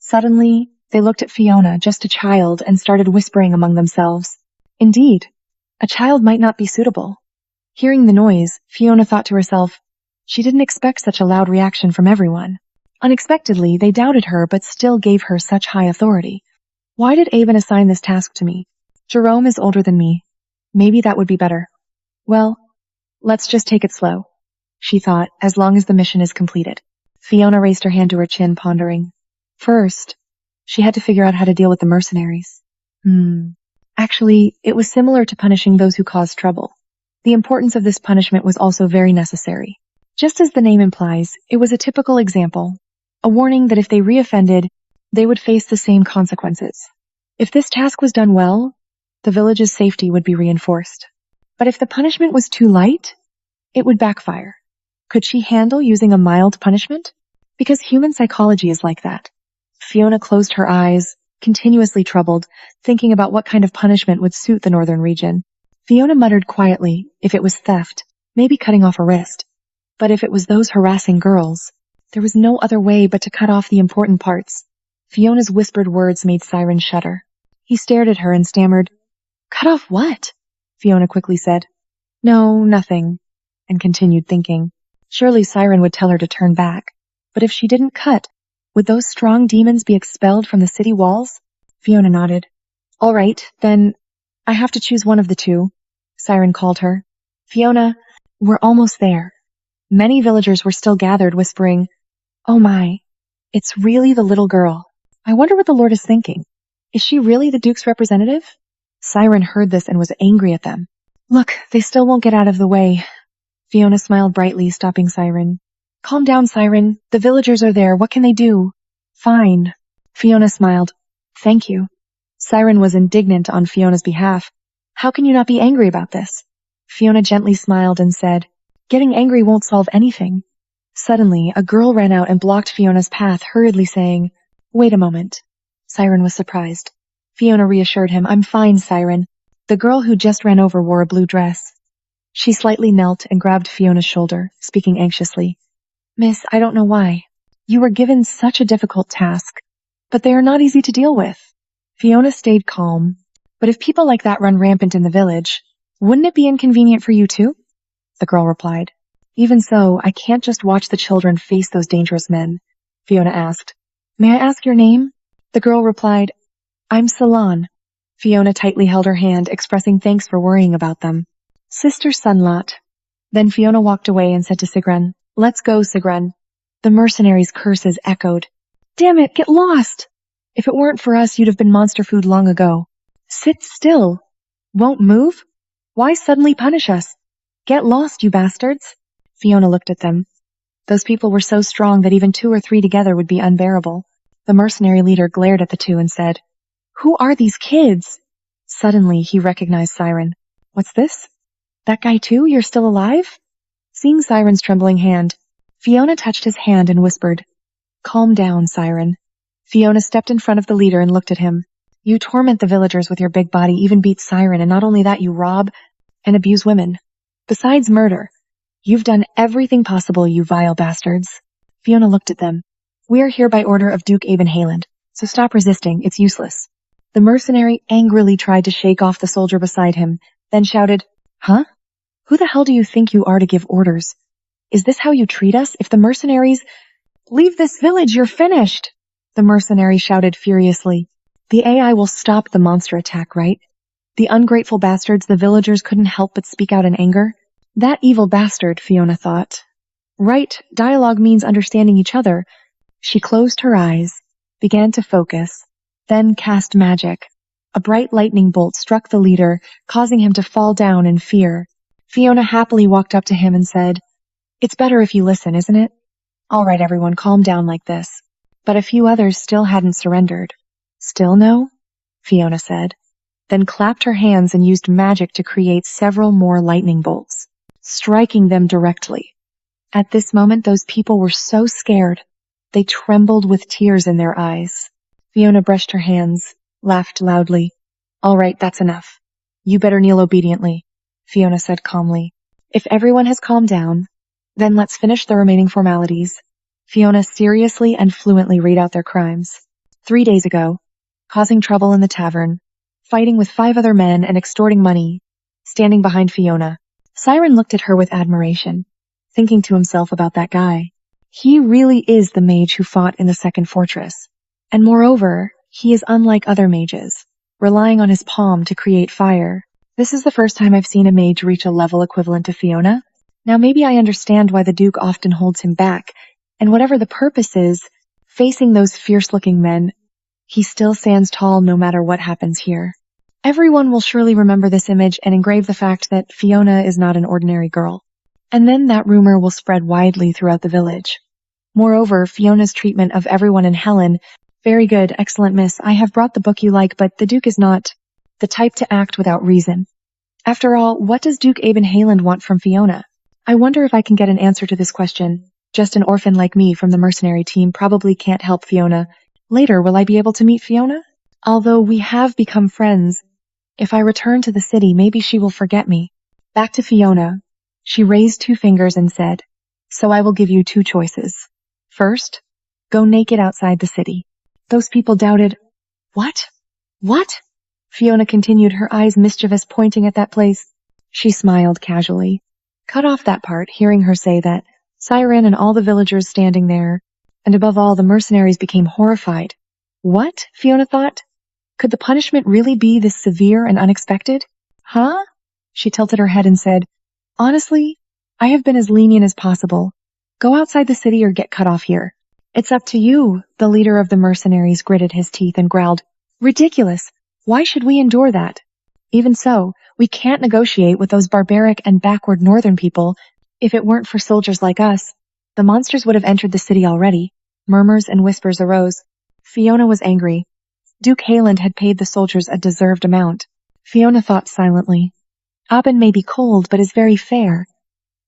Suddenly, they looked at Fiona, just a child, and started whispering among themselves. Indeed, a child might not be suitable. Hearing the noise, Fiona thought to herself, she didn't expect such a loud reaction from everyone. Unexpectedly, they doubted her, but still gave her such high authority. Why did Avon assign this task to me? Jerome is older than me. Maybe that would be better. Well, let's just take it slow, she thought, as long as the mission is completed. Fiona raised her hand to her chin, pondering. First, she had to figure out how to deal with the mercenaries. Actually, it was similar to punishing those who caused trouble. The importance of this punishment was also very necessary. Just as the name implies, it was a typical example, a warning that if they reoffended, they would face the same consequences. If this task was done well, the village's safety would be reinforced. But if the punishment was too light, it would backfire. Could she handle using a mild punishment? Because human psychology is like that. Fiona closed her eyes, continuously troubled, thinking about what kind of punishment would suit the northern region. Fiona muttered quietly, if it was theft, maybe cutting off a wrist. But if it was those harassing girls, there was no other way but to cut off the important parts. Fiona's whispered words made Siren shudder. He stared at her and stammered, "Cut off what?" Fiona quickly said, "No, nothing," and continued thinking. Surely Siren would tell her to turn back. But if she didn't cut, would those strong demons be expelled from the city walls? Fiona nodded. "All right, then I have to choose one of the two," Siren called her. "Fiona, we're almost there." Many villagers were still gathered, whispering, "Oh my, It's really the little girl. I wonder what the Lord is thinking. Is she really the Duke's representative? Siren heard this and was angry at them. Look, they still won't get out of the way. Fiona smiled brightly, stopping Siren. Calm down, Siren. The villagers are there. What can they do? Fine. Fiona smiled. Thank you. Siren was indignant on Fiona's behalf. How can you not be angry about this? Fiona gently smiled and said, Getting angry won't solve anything. Suddenly, a girl ran out and blocked Fiona's path, hurriedly saying, Wait a moment. Siren was surprised. Fiona reassured him, I'm fine, Siren. The girl who just ran over wore a blue dress. She slightly knelt and grabbed Fiona's shoulder, speaking anxiously. Miss, I don't know why. You were given such a difficult task, but they are not easy to deal with. Fiona stayed calm. But if people like that run rampant in the village, wouldn't it be inconvenient for you too? The girl replied. Even so, I can't just watch the children face those dangerous men. Fiona asked. May I ask your name? The girl replied, I'm Salon. Fiona tightly held her hand, expressing thanks for worrying about them. Sister Sunlot. Then Fiona walked away and said to Sigren, Let's go, Sigren. The mercenaries' curses echoed. Damn it, get lost! If it weren't for us, you'd have been monster food long ago. Sit still. Won't move? Why suddenly punish us? Get lost, you bastards. Fiona looked at them. Those people were so strong that even 2 or 3 together would be unbearable. The mercenary leader glared at the two and said, Who are these kids? Suddenly, he recognized Siren. What's this? That guy too? You're still alive? Seeing Siren's trembling hand, Fiona touched his hand and whispered, Calm down, Siren. Fiona stepped in front of the leader and looked at him. You torment the villagers with your big body, even beat Siren, and not only that, you rob and abuse women. Besides murder, you've done everything possible, you vile bastards. Fiona looked at them. We are here by order of Duke Abenhaland, so stop resisting, it's useless. The mercenary angrily tried to shake off the soldier beside him, then shouted, Huh? Who the hell do you think you are to give orders? Is this how you treat us? If the mercenaries... Leave this village, you're finished! The mercenary shouted furiously. The AI will stop the monster attack, right? The ungrateful bastards, the villagers couldn't help but speak out in anger. That evil bastard, Fiona thought. Right, dialogue means understanding each other. She closed her eyes, began to focus, then cast magic. A bright lightning bolt struck the leader, causing him to fall down in fear. Fiona happily walked up to him and said, It's better if you listen, isn't it? All right, everyone, calm down like this. But a few others still hadn't surrendered. Still no? Fiona said, then clapped her hands and used magic to create several more lightning bolts, striking them directly. At this moment, those people were so scared, they trembled with tears in their eyes. Fiona brushed her hands, laughed loudly. All right, that's enough. You better kneel obediently, Fiona said calmly. If everyone has calmed down, then let's finish the remaining formalities. Fiona seriously and fluently read out their crimes. 3 days ago, causing trouble in the tavern, fighting with 5 other men and extorting money, standing behind Fiona. Siren looked at her with admiration, thinking to himself about that guy. He really is the mage who fought in the second fortress. And moreover, he is unlike other mages, relying on his palm to create fire. This is the first time I've seen a mage reach a level equivalent to Fiona. Now maybe I understand why the Duke often holds him back, and whatever the purpose is, facing those fierce-looking men, he still stands tall no matter what happens here. Everyone will surely remember this image and engrave the fact that Fiona is not an ordinary girl. And then that rumor will spread widely throughout the village. Moreover, Fiona's treatment of everyone in Helen, very good, excellent miss, I have brought the book you like, but the Duke is not the type to act without reason. After all, what does Duke Abenhaland want from Fiona? I wonder if I can get an answer to this question. Just an orphan like me from the mercenary team probably can't help Fiona. Later, will I be able to meet Fiona? Although we have become friends, if I return to the city, maybe she will forget me. Back to Fiona. She raised 2 fingers and said, So I will give you 2 choices. First, go naked outside the city. Those people doubted. What? What? Fiona continued, her eyes mischievous, pointing at that place. She smiled casually. Cut off that part, hearing her say that. Siren and all the villagers standing there, and above all the mercenaries became horrified. What? Fiona thought. Could the punishment really be this severe and unexpected? Huh? She tilted her head and said, Honestly, I have been as lenient as possible. Go outside the city or get cut off here. It's up to you, the leader of the mercenaries gritted his teeth and growled. Ridiculous! Why should we endure that? Even so, we can't negotiate with those barbaric and backward northern people. If it weren't for soldiers like us, the monsters would have entered the city already. Murmurs and whispers arose. Fiona was angry. Duke Hayland had paid the soldiers a deserved amount. Fiona thought silently. Aben may be cold, but is very fair.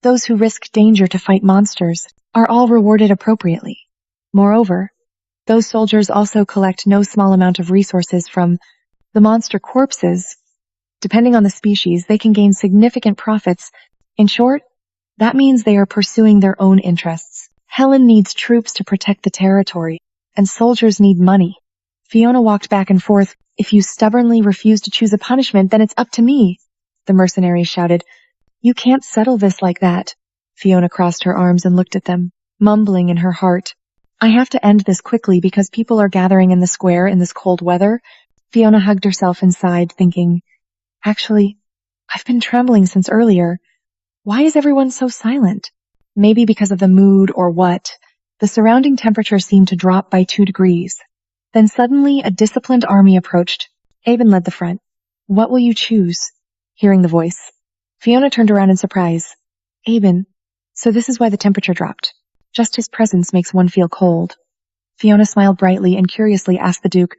Those who risk danger to fight monsters are all rewarded appropriately. Moreover, those soldiers also collect no small amount of resources from the monster corpses. Depending on the species, they can gain significant profits. In short, that means they are pursuing their own interests. Helen needs troops to protect the territory, and soldiers need money. Fiona walked back and forth. If you stubbornly refuse to choose a punishment, then it's up to me, the mercenary shouted. You can't settle this like that. Fiona crossed her arms and looked at them, mumbling in her heart. I have to end this quickly because people are gathering in the square in this cold weather. Fiona hugged herself and sighed, thinking, actually, I've been trembling since earlier. Why is everyone so silent? Maybe because of the mood or what. The surrounding temperature seemed to drop by 2 degrees. Then suddenly a disciplined army approached. Aben led the front. What will you choose? Hearing the voice, Fiona turned around in surprise. Aben, so this is why the temperature dropped. Just his presence makes one feel cold. Fiona smiled brightly and curiously asked the Duke,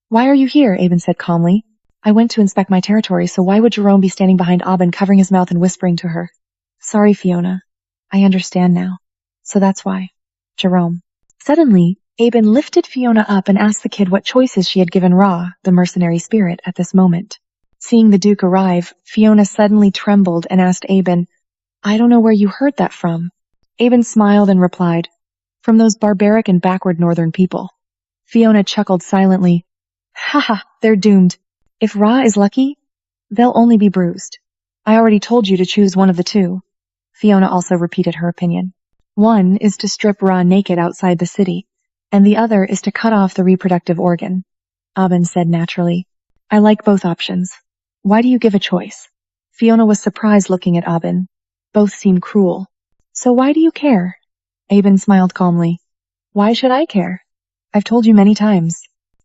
Why are you here? Aben said calmly. I went to inspect my territory, so why would Jerome be standing behind Aben, covering his mouth and whispering to her? Sorry, Fiona. I understand now. So that's why. Jerome. Suddenly, Aben lifted Fiona up and asked the kid what choices she had given Ra, the mercenary spirit, at this moment. Seeing the Duke arrive, Fiona suddenly trembled and asked Aben, I don't know where you heard that from. Aben smiled and replied, From those barbaric and backward northern people. Fiona chuckled silently. Haha, they're doomed. If Ra is lucky, they'll only be bruised. I already told you to choose one of the two. Fiona also repeated her opinion. One is to strip Ra naked outside the city, and the other is to cut off the reproductive organ. Aben said naturally. I like both options. Why do you give a choice? Fiona was surprised looking at Aben. Both seem cruel. So why do you care? Aben smiled calmly. Why should I care? I've told you many times.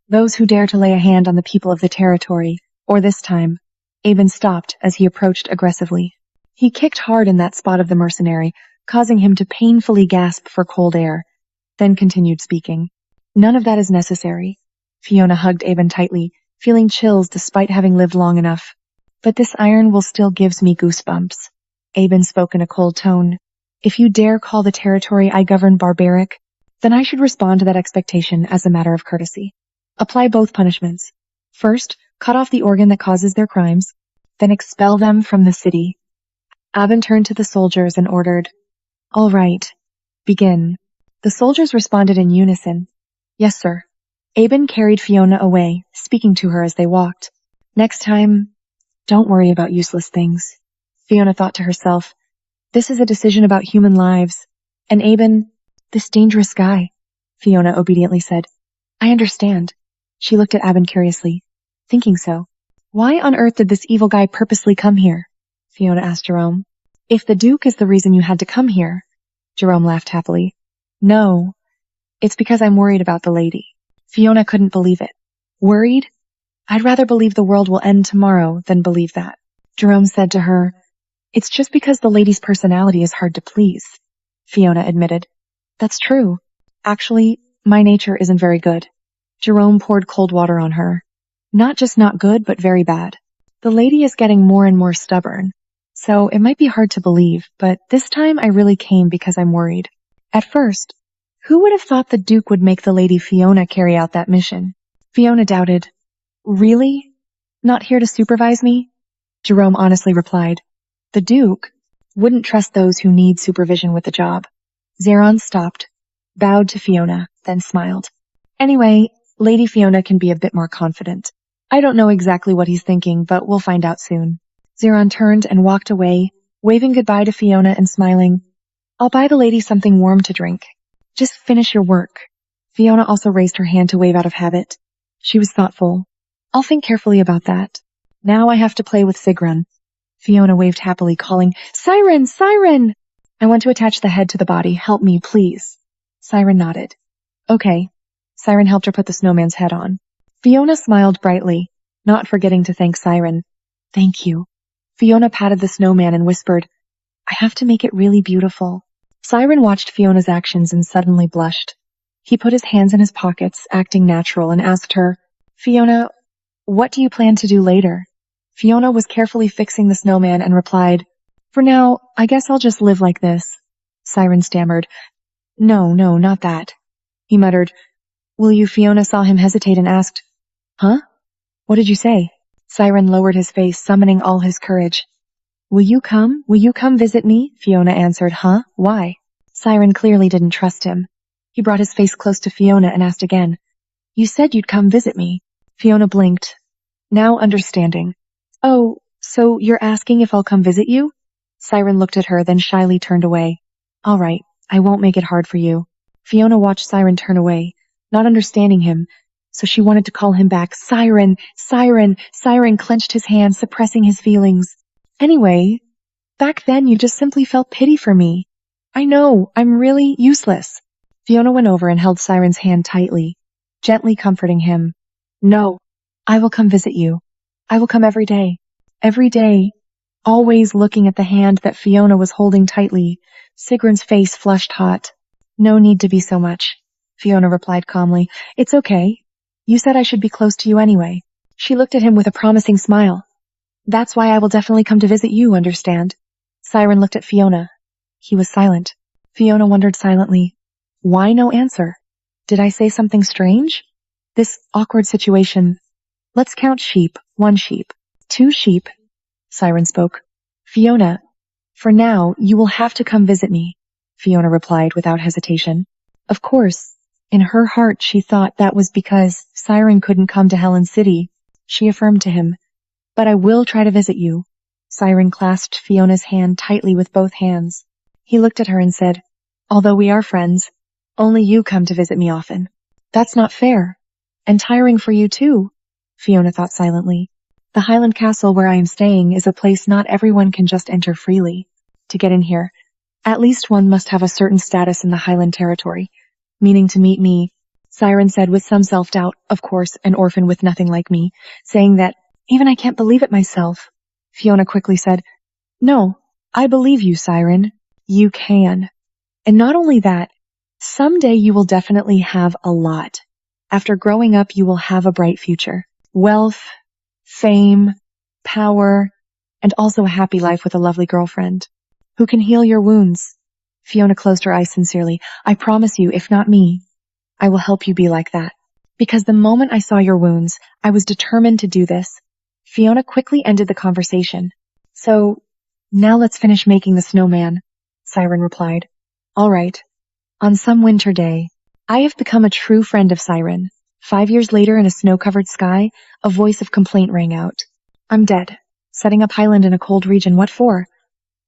Those who dare to lay a hand on the people of the territory, or this time. Aben stopped as he approached aggressively. He kicked hard in that spot of the mercenary, causing him to painfully gasp for cold air, then continued speaking. None of that is necessary. Fiona hugged Aben tightly, feeling chills despite having lived long enough. But this iron will still gives me goosebumps. Aben spoke in a cold tone. If you dare call the territory I govern barbaric, then I should respond to that expectation as a matter of courtesy. Apply both punishments. First, cut off the organ that causes their crimes, then expel them from the city. Aben turned to the soldiers and ordered, All right, begin. The soldiers responded in unison. Yes, sir. Aben carried Fiona away, speaking to her as they walked. Next time, don't worry about useless things. Fiona thought to herself, this is a decision about human lives. And Aben, this dangerous guy. Fiona obediently said, I understand. She looked at Aben curiously, thinking so. Why on earth did this evil guy purposely come here? Fiona asked Jerome. If the Duke is the reason you had to come here. Jerome laughed happily. No, it's because I'm worried about the lady. Fiona couldn't believe it. Worried? I'd rather believe the world will end tomorrow than believe that. Jerome said to her, It's just because the lady's personality is hard to please. Fiona admitted. That's true. Actually, my nature isn't very good. Jerome poured cold water on her. Not just not good, but very bad. The lady is getting more and more stubborn. So it might be hard to believe, but this time I really came because I'm worried. At first, who would have thought the Duke would make the lady Fiona carry out that mission? Fiona doubted. Really? Not here to supervise me? Jerome honestly replied. The Duke wouldn't trust those who need supervision with the job. Zeron stopped, bowed to Fiona, then smiled. Anyway, Lady Fiona can be a bit more confident. I don't know exactly what he's thinking, but we'll find out soon. Zeron turned and walked away, waving goodbye to Fiona and smiling. I'll buy the lady something warm to drink. Just finish your work. Fiona also raised her hand to wave out of habit. She was thoughtful. I'll think carefully about that. Now I have to play with Sigrun. Fiona waved happily, calling, Siren! Siren! I want to attach the head to the body. Help me, please. Siren nodded. Okay. Siren helped her put the snowman's head on. Fiona smiled brightly, not forgetting to thank Siren. Thank you. Fiona patted the snowman and whispered, I have to make it really beautiful. Siren watched Fiona's actions and suddenly blushed. He put his hands in his pockets, acting natural, and asked her, Fiona, what do you plan to do later? Fiona was carefully fixing the snowman and replied, For now, I guess I'll just live like this. Siren stammered, No, not that. He muttered, Will you? Fiona saw him hesitate and asked, Huh? What did you say? Siren lowered his face, summoning all his courage. Will you come? Will you come visit me? Fiona answered, Huh? Why? Siren clearly didn't trust him. He brought his face close to Fiona and asked again, You said you'd come visit me. Fiona blinked, now understanding. Oh, so you're asking if I'll come visit you? Siren looked at her, then shyly turned away. All right, I won't make it hard for you. Fiona watched Siren turn away, not understanding him, so she wanted to call him back. Siren! Siren! Siren clenched his hand, suppressing his feelings. Anyway, back then you just simply felt pity for me. I know, I'm really useless. Fiona went over and held Siren's hand tightly, gently comforting him. No, I will come visit you. I will come every day. Every day. Always looking at the hand that Fiona was holding tightly, Sigrun's face flushed hot. No need to be so much, Fiona replied calmly. It's okay. You said I should be close to you anyway. She looked at him with a promising smile. That's why I will definitely come to visit you, understand? Siren looked at Fiona. He was silent. Fiona wondered silently, why no answer? Did I say something strange? This awkward situation. Let's count sheep. 1 sheep. 2 sheep. Siren spoke. Fiona, for now, you will have to come visit me, Fiona replied without hesitation. Of course, in her heart she thought that was because Siren couldn't come to Helen City. She affirmed to him, But I will try to visit you. Siren clasped Fiona's hand tightly with both hands. He looked at her and said, Although we are friends, only you come to visit me often. That's not fair. And tiring for you too, Fiona thought silently. The Highland Castle where I am staying is a place not everyone can just enter freely. To get in here, at least one must have a certain status in the Highland territory, meaning to meet me, Siren said with some self-doubt, of course, an orphan with nothing like me, saying that, even I can't believe it myself. Fiona quickly said, No, I believe you, Siren. You can. And not only that, someday you will definitely have a lot. After growing up, you will have a bright future. Wealth, fame, power, and also a happy life with a lovely girlfriend who can heal your wounds. Fiona closed her eyes sincerely. I promise you, if not me, I will help you be like that. Because the moment I saw your wounds, I was determined to do this. Fiona quickly ended the conversation. So, now let's finish making the snowman, Siren replied. All right. On some winter day, I have become a true friend of Siren. 5 years later, in a snow-covered sky, a voice of complaint rang out. I'm dead. Setting up Highland in a cold region, what for?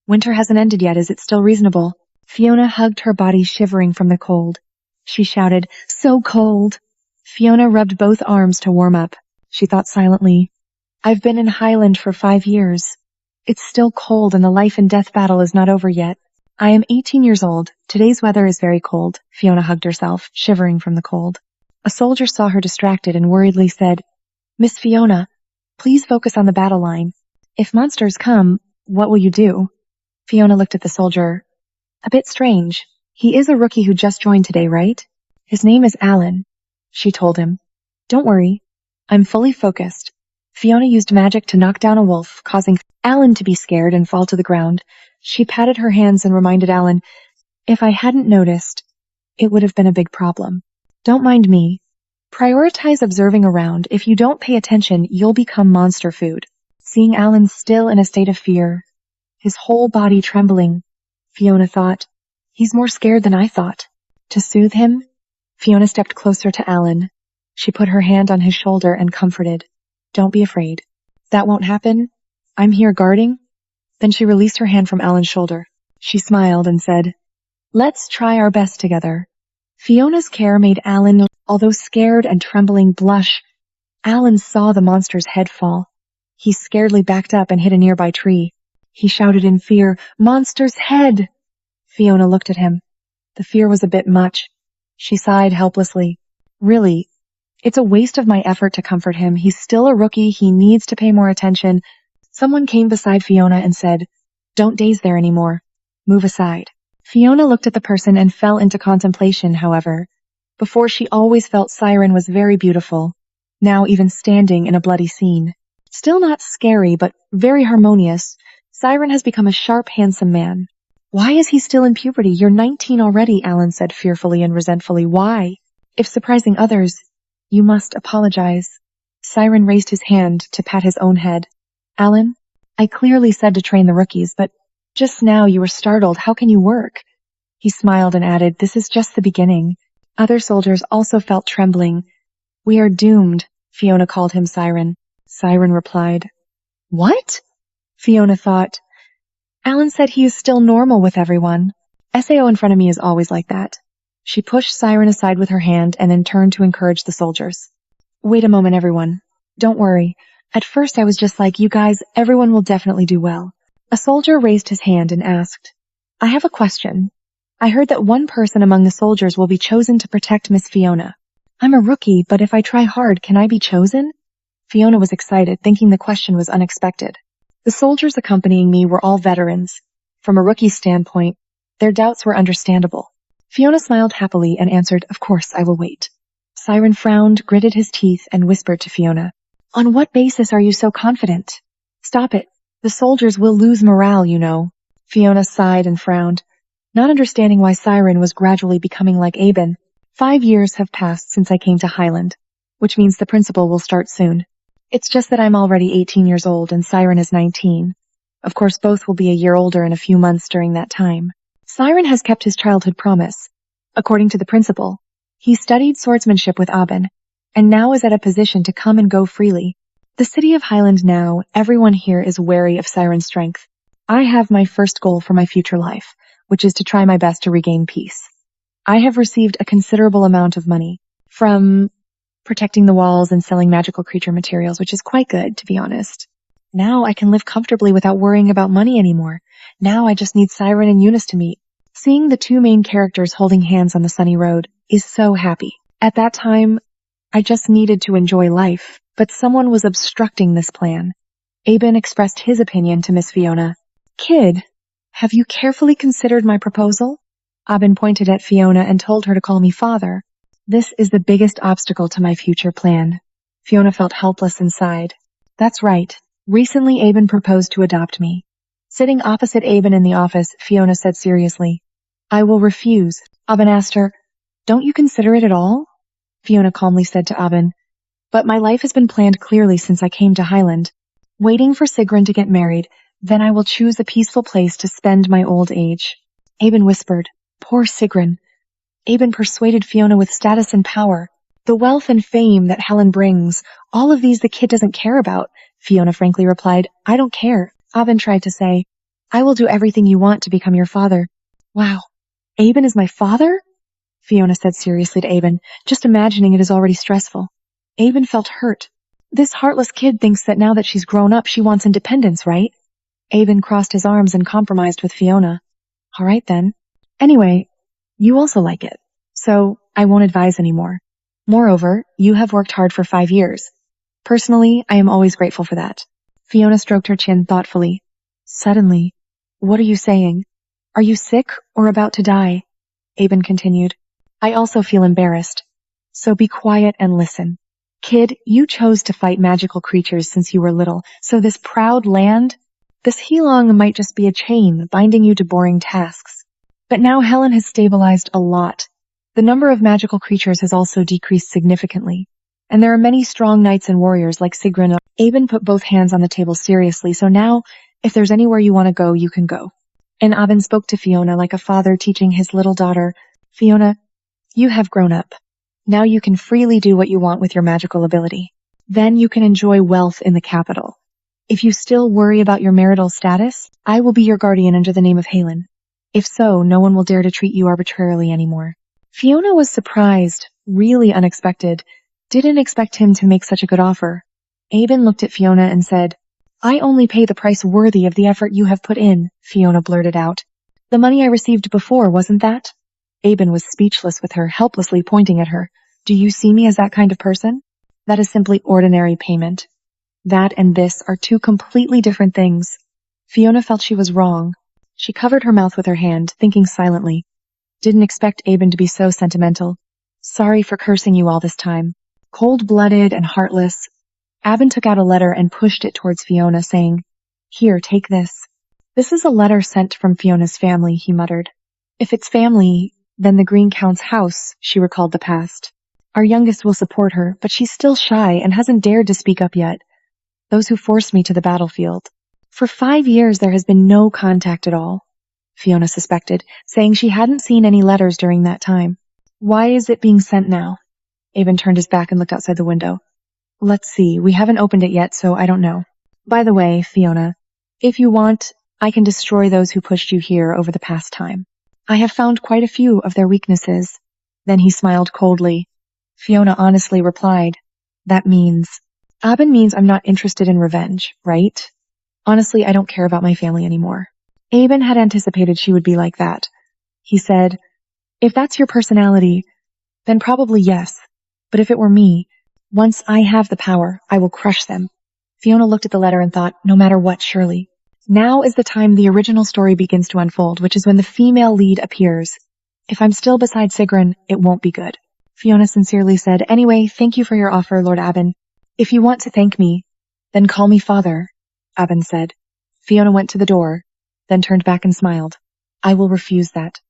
Winter hasn't ended yet, is it still reasonable? Fiona hugged her body, shivering from the cold. She shouted, So cold! Fiona rubbed both arms to warm up. She thought silently, I've been in Highland for 5 years. It's still cold and the life and death battle is not over yet. I am 18 years old. Today's weather is very cold. Fiona hugged herself, shivering from the cold. A soldier saw her distracted and worriedly said, Miss Fiona, please focus on the battle line. If monsters come, what will you do? Fiona looked at the soldier. A bit strange. He is a rookie who just joined today, right? His name is Alan, she told him. Don't worry. I'm fully focused. Fiona used magic to knock down a wolf, causing Alan to be scared and fall to the ground. She patted her hands and reminded Alan, If I hadn't noticed, it would have been a big problem. Don't mind me. Prioritize observing around. If you don't pay attention, you'll become monster food. Seeing Alan still in a state of fear, his whole body trembling, Fiona thought, he's more scared than I thought. To soothe him, Fiona stepped closer to Alan. She put her hand on his shoulder and comforted. Don't be afraid. That won't happen. I'm here guarding. Then she released her hand from Alan's shoulder. She smiled and said, Let's try our best together. Fiona's care made Alan, although scared and trembling, blush. Alan saw the monster's head fall. He scaredly backed up and hit a nearby tree. He shouted in fear, Monster's head! Fiona looked at him. The fear was a bit much. She sighed helplessly. Really, it's a waste of my effort to comfort him. He's still a rookie. He needs to pay more attention. Someone came beside Fiona and said, "Don't daze there anymore. Move aside." Fiona looked at the person and fell into contemplation, however. Before, she always felt Siren was very beautiful. Now, even standing in a bloody scene. Still not scary, but very harmonious, Siren has become a sharp, handsome man. Why is he still in puberty? You're 19 already, Alan said fearfully and resentfully. Why? If surprising others, you must apologize. Siren raised his hand to pat his own head. Alan, I clearly said to train the rookies, but just now you were startled. How can you work? He smiled and added, this is just the beginning. Other soldiers also felt trembling. We are doomed, Fiona called him Siren. Siren replied. What? Fiona thought. Alan said he is still normal with everyone. SAO in front of me is always like that. She pushed Siren aside with her hand and then turned to encourage the soldiers. Wait a moment, everyone. Don't worry. At first I was just like, you guys, everyone will definitely do well. A soldier raised his hand and asked, I have a question. I heard that one person among the soldiers will be chosen to protect Miss Fiona. I'm a rookie, but if I try hard, can I be chosen? Fiona was excited, thinking the question was unexpected. The soldiers accompanying me were all veterans. From a rookie's standpoint, their doubts were understandable. Fiona smiled happily and answered, of course, I will wait. Siren frowned, gritted his teeth, and whispered to Fiona, on what basis are you so confident? Stop it. The soldiers will lose morale, you know. Fiona sighed and frowned, not understanding why Siren was gradually becoming like Aben. 5 years have passed since I came to Highland, which means the principal will start soon. It's just that I'm already 18 years old and Siren is 19. Of course, both will be a year older in a few months during that time. Siren has kept his childhood promise. According to the principal, he studied swordsmanship with Aben, and now is at a position to come and go freely. The city of Highland now, everyone here is wary of Siren's strength. I have my first goal for my future life, which is to try my best to regain peace. I have received a considerable amount of money from protecting the walls and selling magical creature materials, which is quite good, to be honest. Now I can live comfortably without worrying about money anymore. Now I just need Siren and Eunice to meet. Seeing the two main characters holding hands on the sunny road is so happy. At that time, I just needed to enjoy life, but someone was obstructing this plan. Aben expressed his opinion to Miss Fiona. Kid, have you carefully considered my proposal? Aben pointed at Fiona and told her to call me father. This is the biggest obstacle to my future plan. Fiona felt helpless and sighed. That's right. Recently, Aben proposed to adopt me. Sitting opposite Aben in the office, Fiona said seriously, I will refuse. Aben asked her, Don't you consider it at all? Fiona calmly said to Aben, But my life has been planned clearly since I came to Highland. Waiting for Sigrun to get married, then I will choose a peaceful place to spend my old age. Aben whispered, Poor Sigrun. Aben persuaded Fiona with status and power. The wealth and fame that Helen brings, all of these the kid doesn't care about. Fiona frankly replied, I don't care. Aben tried to say, I will do everything you want to become your father. Wow, Aben is my father? Fiona said seriously to Aben, just imagining it is already stressful. Aben felt hurt. This heartless kid thinks that now that she's grown up, she wants independence, right? Aben crossed his arms and compromised with Fiona. All right then. Anyway, you also like it, so I won't advise anymore. Moreover, you have worked hard for 5 years. Personally, I am always grateful for that. Fiona stroked her chin thoughtfully. Suddenly, what are you saying? Are you sick or about to die? Aben continued. I also feel embarrassed. So be quiet and listen. Kid, you chose to fight magical creatures since you were little, so this proud land, this Heelong might just be a chain binding you to boring tasks. But now Helen has stabilized a lot. The number of magical creatures has also decreased significantly. And there are many strong knights and warriors like Sigrun. Aben put both hands on the table seriously, so now, if there's anywhere you want to go, you can go. And Aben spoke to Fiona like a father teaching his little daughter, Fiona, you have grown up. Now you can freely do what you want with your magical ability. Then you can enjoy wealth in the capital. If you still worry about your marital status, I will be your guardian under the name of Halen. If so, no one will dare to treat you arbitrarily anymore. Fiona was surprised, really unexpected. Didn't expect him to make such a good offer. Aben looked at Fiona and said, I only pay the price worthy of the effort you have put in, Fiona blurted out. The money I received before, wasn't that? Aben was speechless with her, helplessly pointing at her. Do you see me as that kind of person? That is simply ordinary payment. That and this are two completely different things. Fiona felt she was wrong. She covered her mouth with her hand, thinking silently. Didn't expect Aben to be so sentimental. Sorry for cursing you all this time. Cold-blooded and heartless. Aben took out a letter and pushed it towards Fiona, saying, Here, take this. This is a letter sent from Fiona's family, he muttered. If it's family, then the Green Count's house, she recalled the past. Our youngest will support her, but she's still shy and hasn't dared to speak up yet. Those who forced me to the battlefield. For 5 years there has been no contact at all, Fiona suspected, saying she hadn't seen any letters during that time. Why is it being sent now? Aben turned his back and looked outside the window. Let's see, we haven't opened it yet, so I don't know. By the way, Fiona, if you want, I can destroy those who pushed you here over the past time. I have found quite a few of their weaknesses. Then he smiled coldly. Fiona honestly replied, That means... Aben means I'm not interested in revenge, right? Honestly, I don't care about my family anymore. Aben had anticipated she would be like that. He said, If that's your personality, then probably yes. But if it were me, once I have the power, I will crush them. Fiona looked at the letter and thought, no matter what, surely. Now is the time the original story begins to unfold, which is when the female lead appears. If I'm still beside Sigrun, it won't be good. Fiona sincerely said, Anyway, thank you for your offer, Lord Aben. If you want to thank me, then call me father, Aben said. Fiona went to the door, then turned back and smiled. I will refuse that.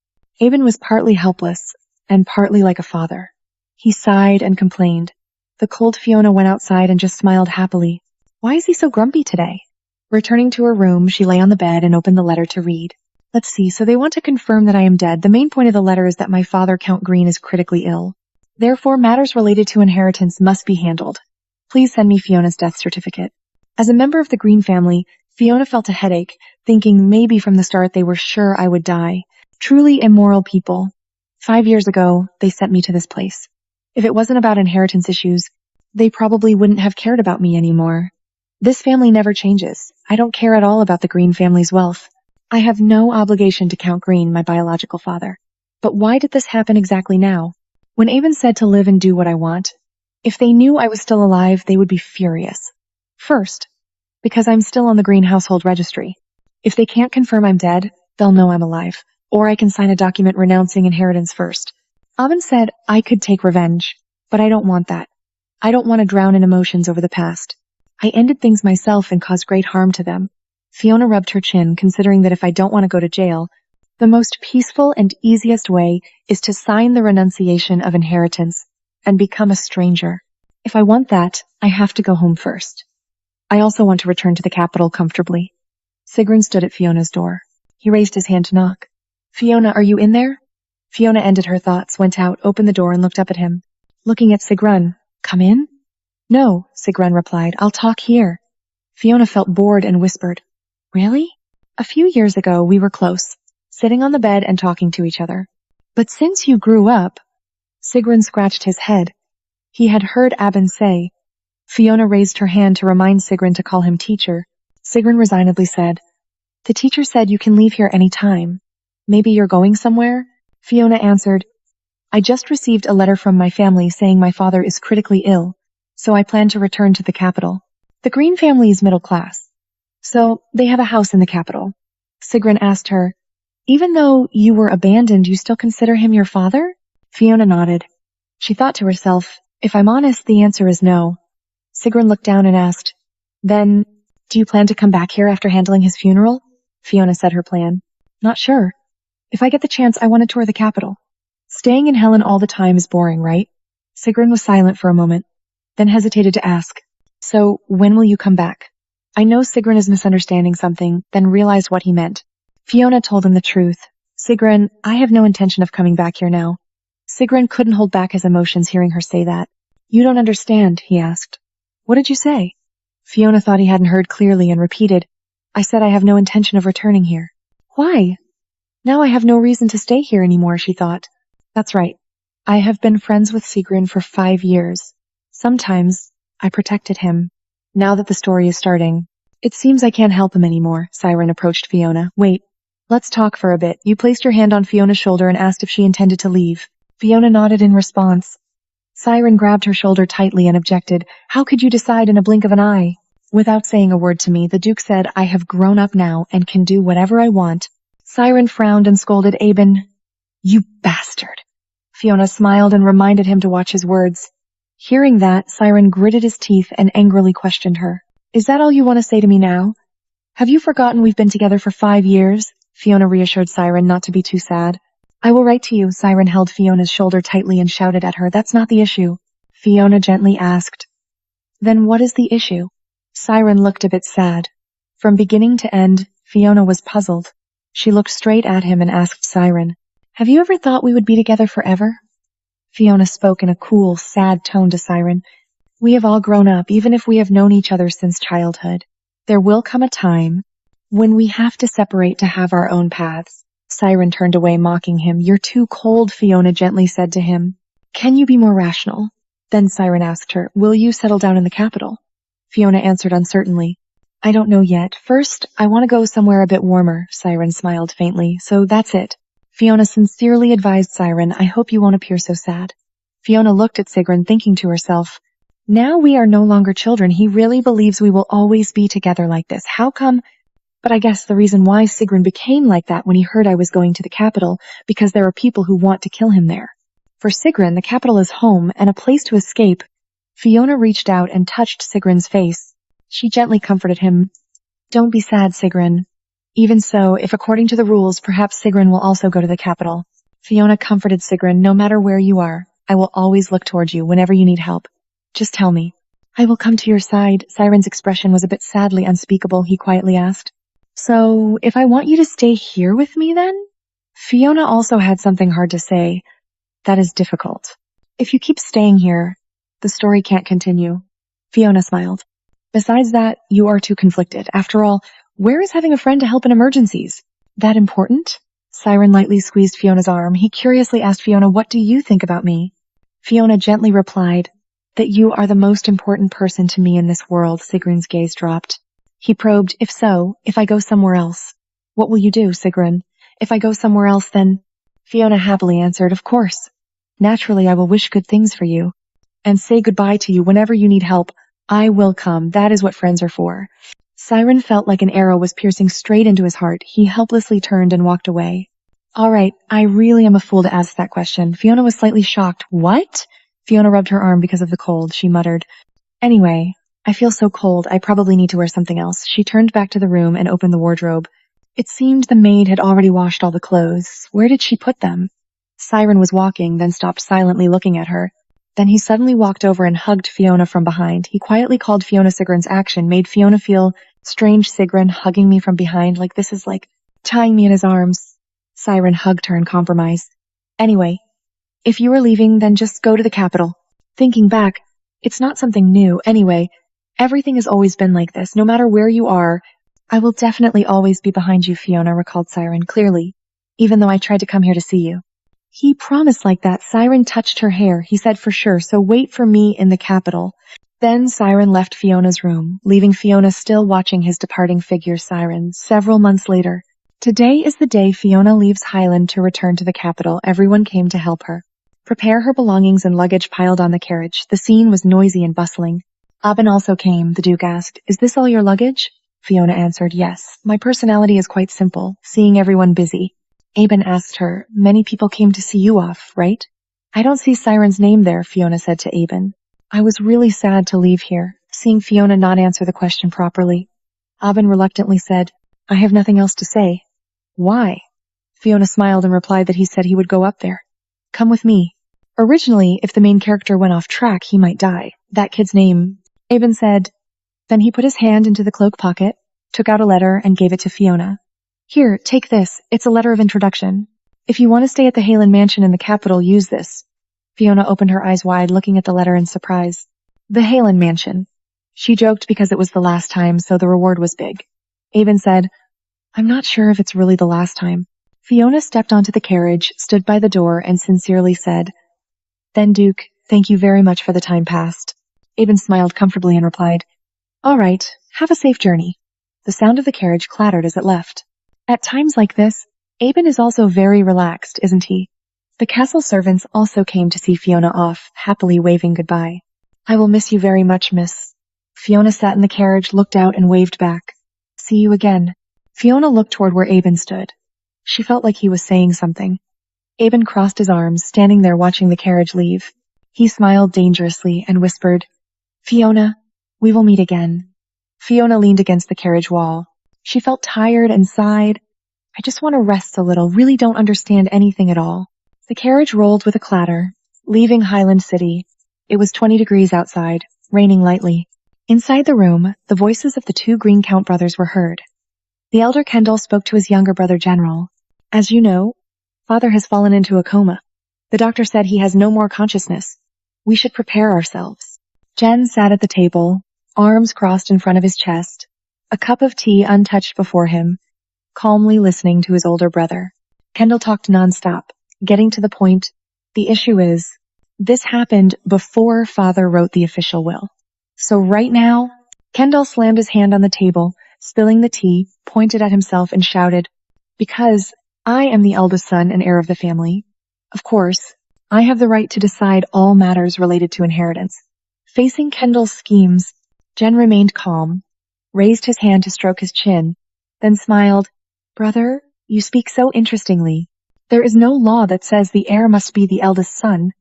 Aben was partly helpless and partly like a father. He sighed and complained. The cold Fiona went outside and just smiled happily. Why is he so grumpy today? Returning to her room, she lay on the bed and opened the letter to read. Let's see, so they want to confirm that I am dead. The main point of the letter is that my father, Count Green, is critically ill. Therefore, matters related to inheritance must be handled. Please send me Fiona's death certificate. As a member of the Green family, Fiona felt a headache, thinking maybe from the start they were sure I would die. Truly immoral people. 5 years ago, they sent me to this place. If it wasn't about inheritance issues, they probably wouldn't have cared about me anymore. This family never changes. I don't care at all about the Green family's wealth. I have no obligation to Count Green, my biological father. But why did this happen exactly now? When Aben said to live and do what I want, if they knew I was still alive, they would be furious. First, because I'm still on the Green household registry. If they can't confirm I'm dead, they'll know I'm alive. Or I can sign a document renouncing inheritance first. Aben said I could take revenge, but I don't want that. I don't want to drown in emotions over the past. I ended things myself and caused great harm to them. Fiona rubbed her chin, considering that if I don't want to go to jail, the most peaceful and easiest way is to sign the renunciation of inheritance and become a stranger. If I want that, I have to go home first. I also want to return to the capital comfortably. Sigrun stood at Fiona's door. He raised his hand to knock. Fiona, are you in there? Fiona ended her thoughts, went out, opened the door, and looked up at him. Looking at Sigrun. Come in? No, Sigrun replied. I'll talk here. Fiona felt bored and whispered. Really? A few years ago, we were close, sitting on the bed and talking to each other. But since you grew up... Sigrun scratched his head. He had heard Aben say. Fiona raised her hand to remind Sigrun to call him teacher. Sigrun resignedly said, The teacher said you can leave here any time. Maybe you're going somewhere? Fiona answered, I just received a letter from my family saying my father is critically ill, so I plan to return to the capital. The Green family is middle class, so they have a house in the capital. Sigrun asked her, Even though you were abandoned, you still consider him your father? Fiona nodded. She thought to herself, If I'm honest, the answer is no. Sigrun looked down and asked, Then, do you plan to come back here after handling his funeral? Fiona said her plan. Not sure. If I get the chance, I want to tour the capital. Staying in Helen all the time is boring, right? Sigrun was silent for a moment, then hesitated to ask, So, when will you come back? I know Sigrun is misunderstanding something, then realized what he meant. Fiona told him the truth. Sigrun, I have no intention of coming back here now. Sigrun couldn't hold back his emotions hearing her say that. You don't understand, he asked. What did you say? Fiona thought he hadn't heard clearly and repeated, I said I have no intention of returning here. Why? Now I have no reason to stay here anymore, she thought. That's right. I have been friends with Sigrun for 5 years. Sometimes I protected him. Now that the story is starting, it seems I can't help him anymore. Siren approached Fiona. Wait, Let's talk for a bit. You placed your hand on Fiona's shoulder and asked if she intended to leave. Fiona nodded in response. Siren grabbed her shoulder tightly and objected. How could you decide in a blink of an eye? Without saying a word to me, the Duke said, I have grown up now and can do whatever I want. Siren frowned and scolded Aben. You bastard. Fiona smiled and reminded him to watch his words. Hearing that, Siren gritted his teeth and angrily questioned her. Is that all you want to say to me now? Have you forgotten we've been together for 5 years? Fiona reassured Siren not to be too sad. I will write to you. Siren held Fiona's shoulder tightly and shouted at her. That's not the issue. Fiona gently asked. Then what is the issue? Siren looked a bit sad. From beginning to end, Fiona was puzzled. She looked straight at him and asked Siren, Have you ever thought we would be together forever? Fiona spoke in a cool, sad tone to Siren. We have all grown up, even if we have known each other since childhood. There will come a time when we have to separate to have our own paths. Siren turned away, mocking him. You're too cold, Fiona gently said to him. Can you be more rational? Then Siren asked her, Will you settle down in the capital? Fiona answered uncertainly. I don't know yet. First, I want to go somewhere a bit warmer. Siren smiled faintly. So that's it. Fiona sincerely advised Siren, I hope you won't appear so sad. Fiona looked at Sigrun, thinking to herself, now we are no longer children. He really believes we will always be together like this. How come? But I guess the reason why Sigrun became like that when he heard I was going to the capital, because there are people who want to kill him there. For Sigrun, the capital is home and a place to escape. Fiona reached out and touched Sigrun's face. She gently comforted him. Don't be sad, Sigrun. Even so, if according to the rules, perhaps Sigrun will also go to the capital. Fiona comforted Sigrun. No matter where you are, I will always look towards you whenever you need help. Just tell me. I will come to your side. Siren's expression was a bit sadly unspeakable. He quietly asked. So, if I want you to stay here with me then? Fiona also had something hard to say. That is difficult. If you keep staying here, the story can't continue. Fiona smiled. Besides that, you are too conflicted. After all, where is having a friend to help in emergencies? That important? Siren lightly squeezed Fiona's arm. He curiously asked Fiona, what do you think about me? Fiona gently replied, that you are the most important person to me in this world. Sigrun's gaze dropped. He probed, if so, if I go somewhere else. What will you do, Sigrun? If I go somewhere else, then... Fiona happily answered, of course. Naturally, I will wish good things for you. And say goodbye to you whenever you need help. I will come. That is what friends are for. Siren felt like an arrow was piercing straight into his heart. He helplessly turned and walked away. All right, I really am a fool to ask that question. Fiona was slightly shocked. What? Fiona rubbed her arm because of the cold. She muttered, Anyway, I feel so cold. I probably need to wear something else. She turned back to the room and opened the wardrobe. It seemed the maid had already washed all the clothes. Where did she put them? Siren was walking, then stopped silently looking at her. Then he suddenly walked over and hugged Fiona from behind. He quietly called Fiona. Sigrun's action made Fiona feel strange. Sigrun hugging me from behind, like this is like tying me in his arms. Siren hugged her in compromise. Anyway, if you are leaving, then just go to the capital. Thinking back, it's not something new. Anyway, everything has always been like this. No matter where you are, I will definitely always be behind you, Fiona recalled Siren clearly, even though I tried to come here to see you. He promised like that. Siren touched her hair. He said for sure, so wait for me in the capital. Then Siren left Fiona's room, leaving Fiona still watching his departing figure. Siren, several months later. Today is the day Fiona leaves Highland to return to the capital. Everyone came to help her prepare her belongings and luggage piled on the carriage. The scene was noisy and bustling. Aben also came. The Duke asked, Is this all your luggage? Fiona answered, Yes. My personality is quite simple, seeing everyone busy. Aben asked her, Many people came to see you off, right? I don't see Siren's name there, Fiona said to Aben. I was really sad to leave here, seeing Fiona not answer the question properly. Aben reluctantly said, I have nothing else to say. Why? Fiona smiled and replied that he said he would go up there. Come with me. Originally, if the main character went off track, he might die. That kid's name, Aben said. Then he put his hand into the cloak pocket, took out a letter, and gave it to Fiona. Here, take this. It's a letter of introduction. If you want to stay at the Halen mansion in the capital, use this. Fiona opened her eyes wide, looking at the letter in surprise. The Halen mansion. She joked because it was the last time, so the reward was big. Aben said, I'm not sure if it's really the last time. Fiona stepped onto the carriage, stood by the door, and sincerely said, Then, Duke, thank you very much for the time past. Aben smiled comfortably and replied, All right, have a safe journey. The sound of the carriage clattered as it left. At times like this, Aben is also very relaxed, isn't he? The castle servants also came to see Fiona off, happily waving goodbye. I will miss you very much, miss. Fiona sat in the carriage, looked out, and waved back. See you again. Fiona looked toward where Aben stood. She felt like he was saying something. Aben crossed his arms, standing there watching the carriage leave. He smiled dangerously and whispered, Fiona, we will meet again. Fiona leaned against the carriage wall. She felt tired and sighed. I just want to rest a little, really don't understand anything at all. The carriage rolled with a clatter, leaving Highland City. It was 20 degrees outside, raining lightly. Inside the room, the voices of the two Green Count brothers were heard. The elder Kendall spoke to his younger brother General. As you know, Father has fallen into a coma. The doctor said he has no more consciousness. We should prepare ourselves. Jen sat at the table, arms crossed in front of his chest, a cup of tea untouched before him, calmly listening to his older brother. Kendall talked nonstop, getting to the point. The issue is, this happened before Father wrote the official will. So right now, Kendall slammed his hand on the table, spilling the tea, pointed at himself and shouted, because I am the eldest son and heir of the family. Of course, I have the right to decide all matters related to inheritance. Facing Kendall's schemes, Jen remained calm, raised his hand to stroke his chin, then smiled. Brother, you speak so interestingly. There is no law that says the heir must be the eldest son.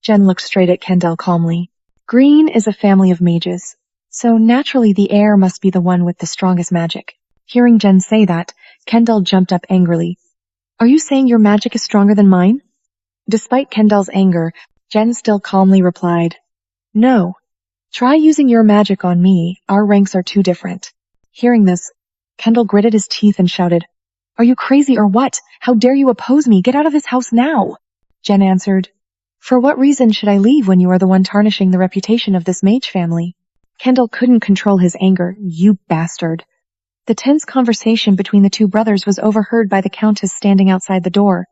Jen looked straight at Kendall calmly. Green is a family of mages, so naturally the heir must be the one with the strongest magic. Hearing Jen say that, Kendall jumped up angrily. Are you saying your magic is stronger than mine? Despite Kendall's anger, Jen still calmly replied, No. Try using your magic on me. Our ranks are too different. Hearing this, Kendall gritted his teeth and shouted, Are you crazy or what? How dare you oppose me? Get out of this house now! Jen answered, For what reason should I leave when you are the one tarnishing the reputation of this mage family? Kendall couldn't control his anger. You bastard. The tense conversation between the two brothers was overheard by the Countess standing outside the door.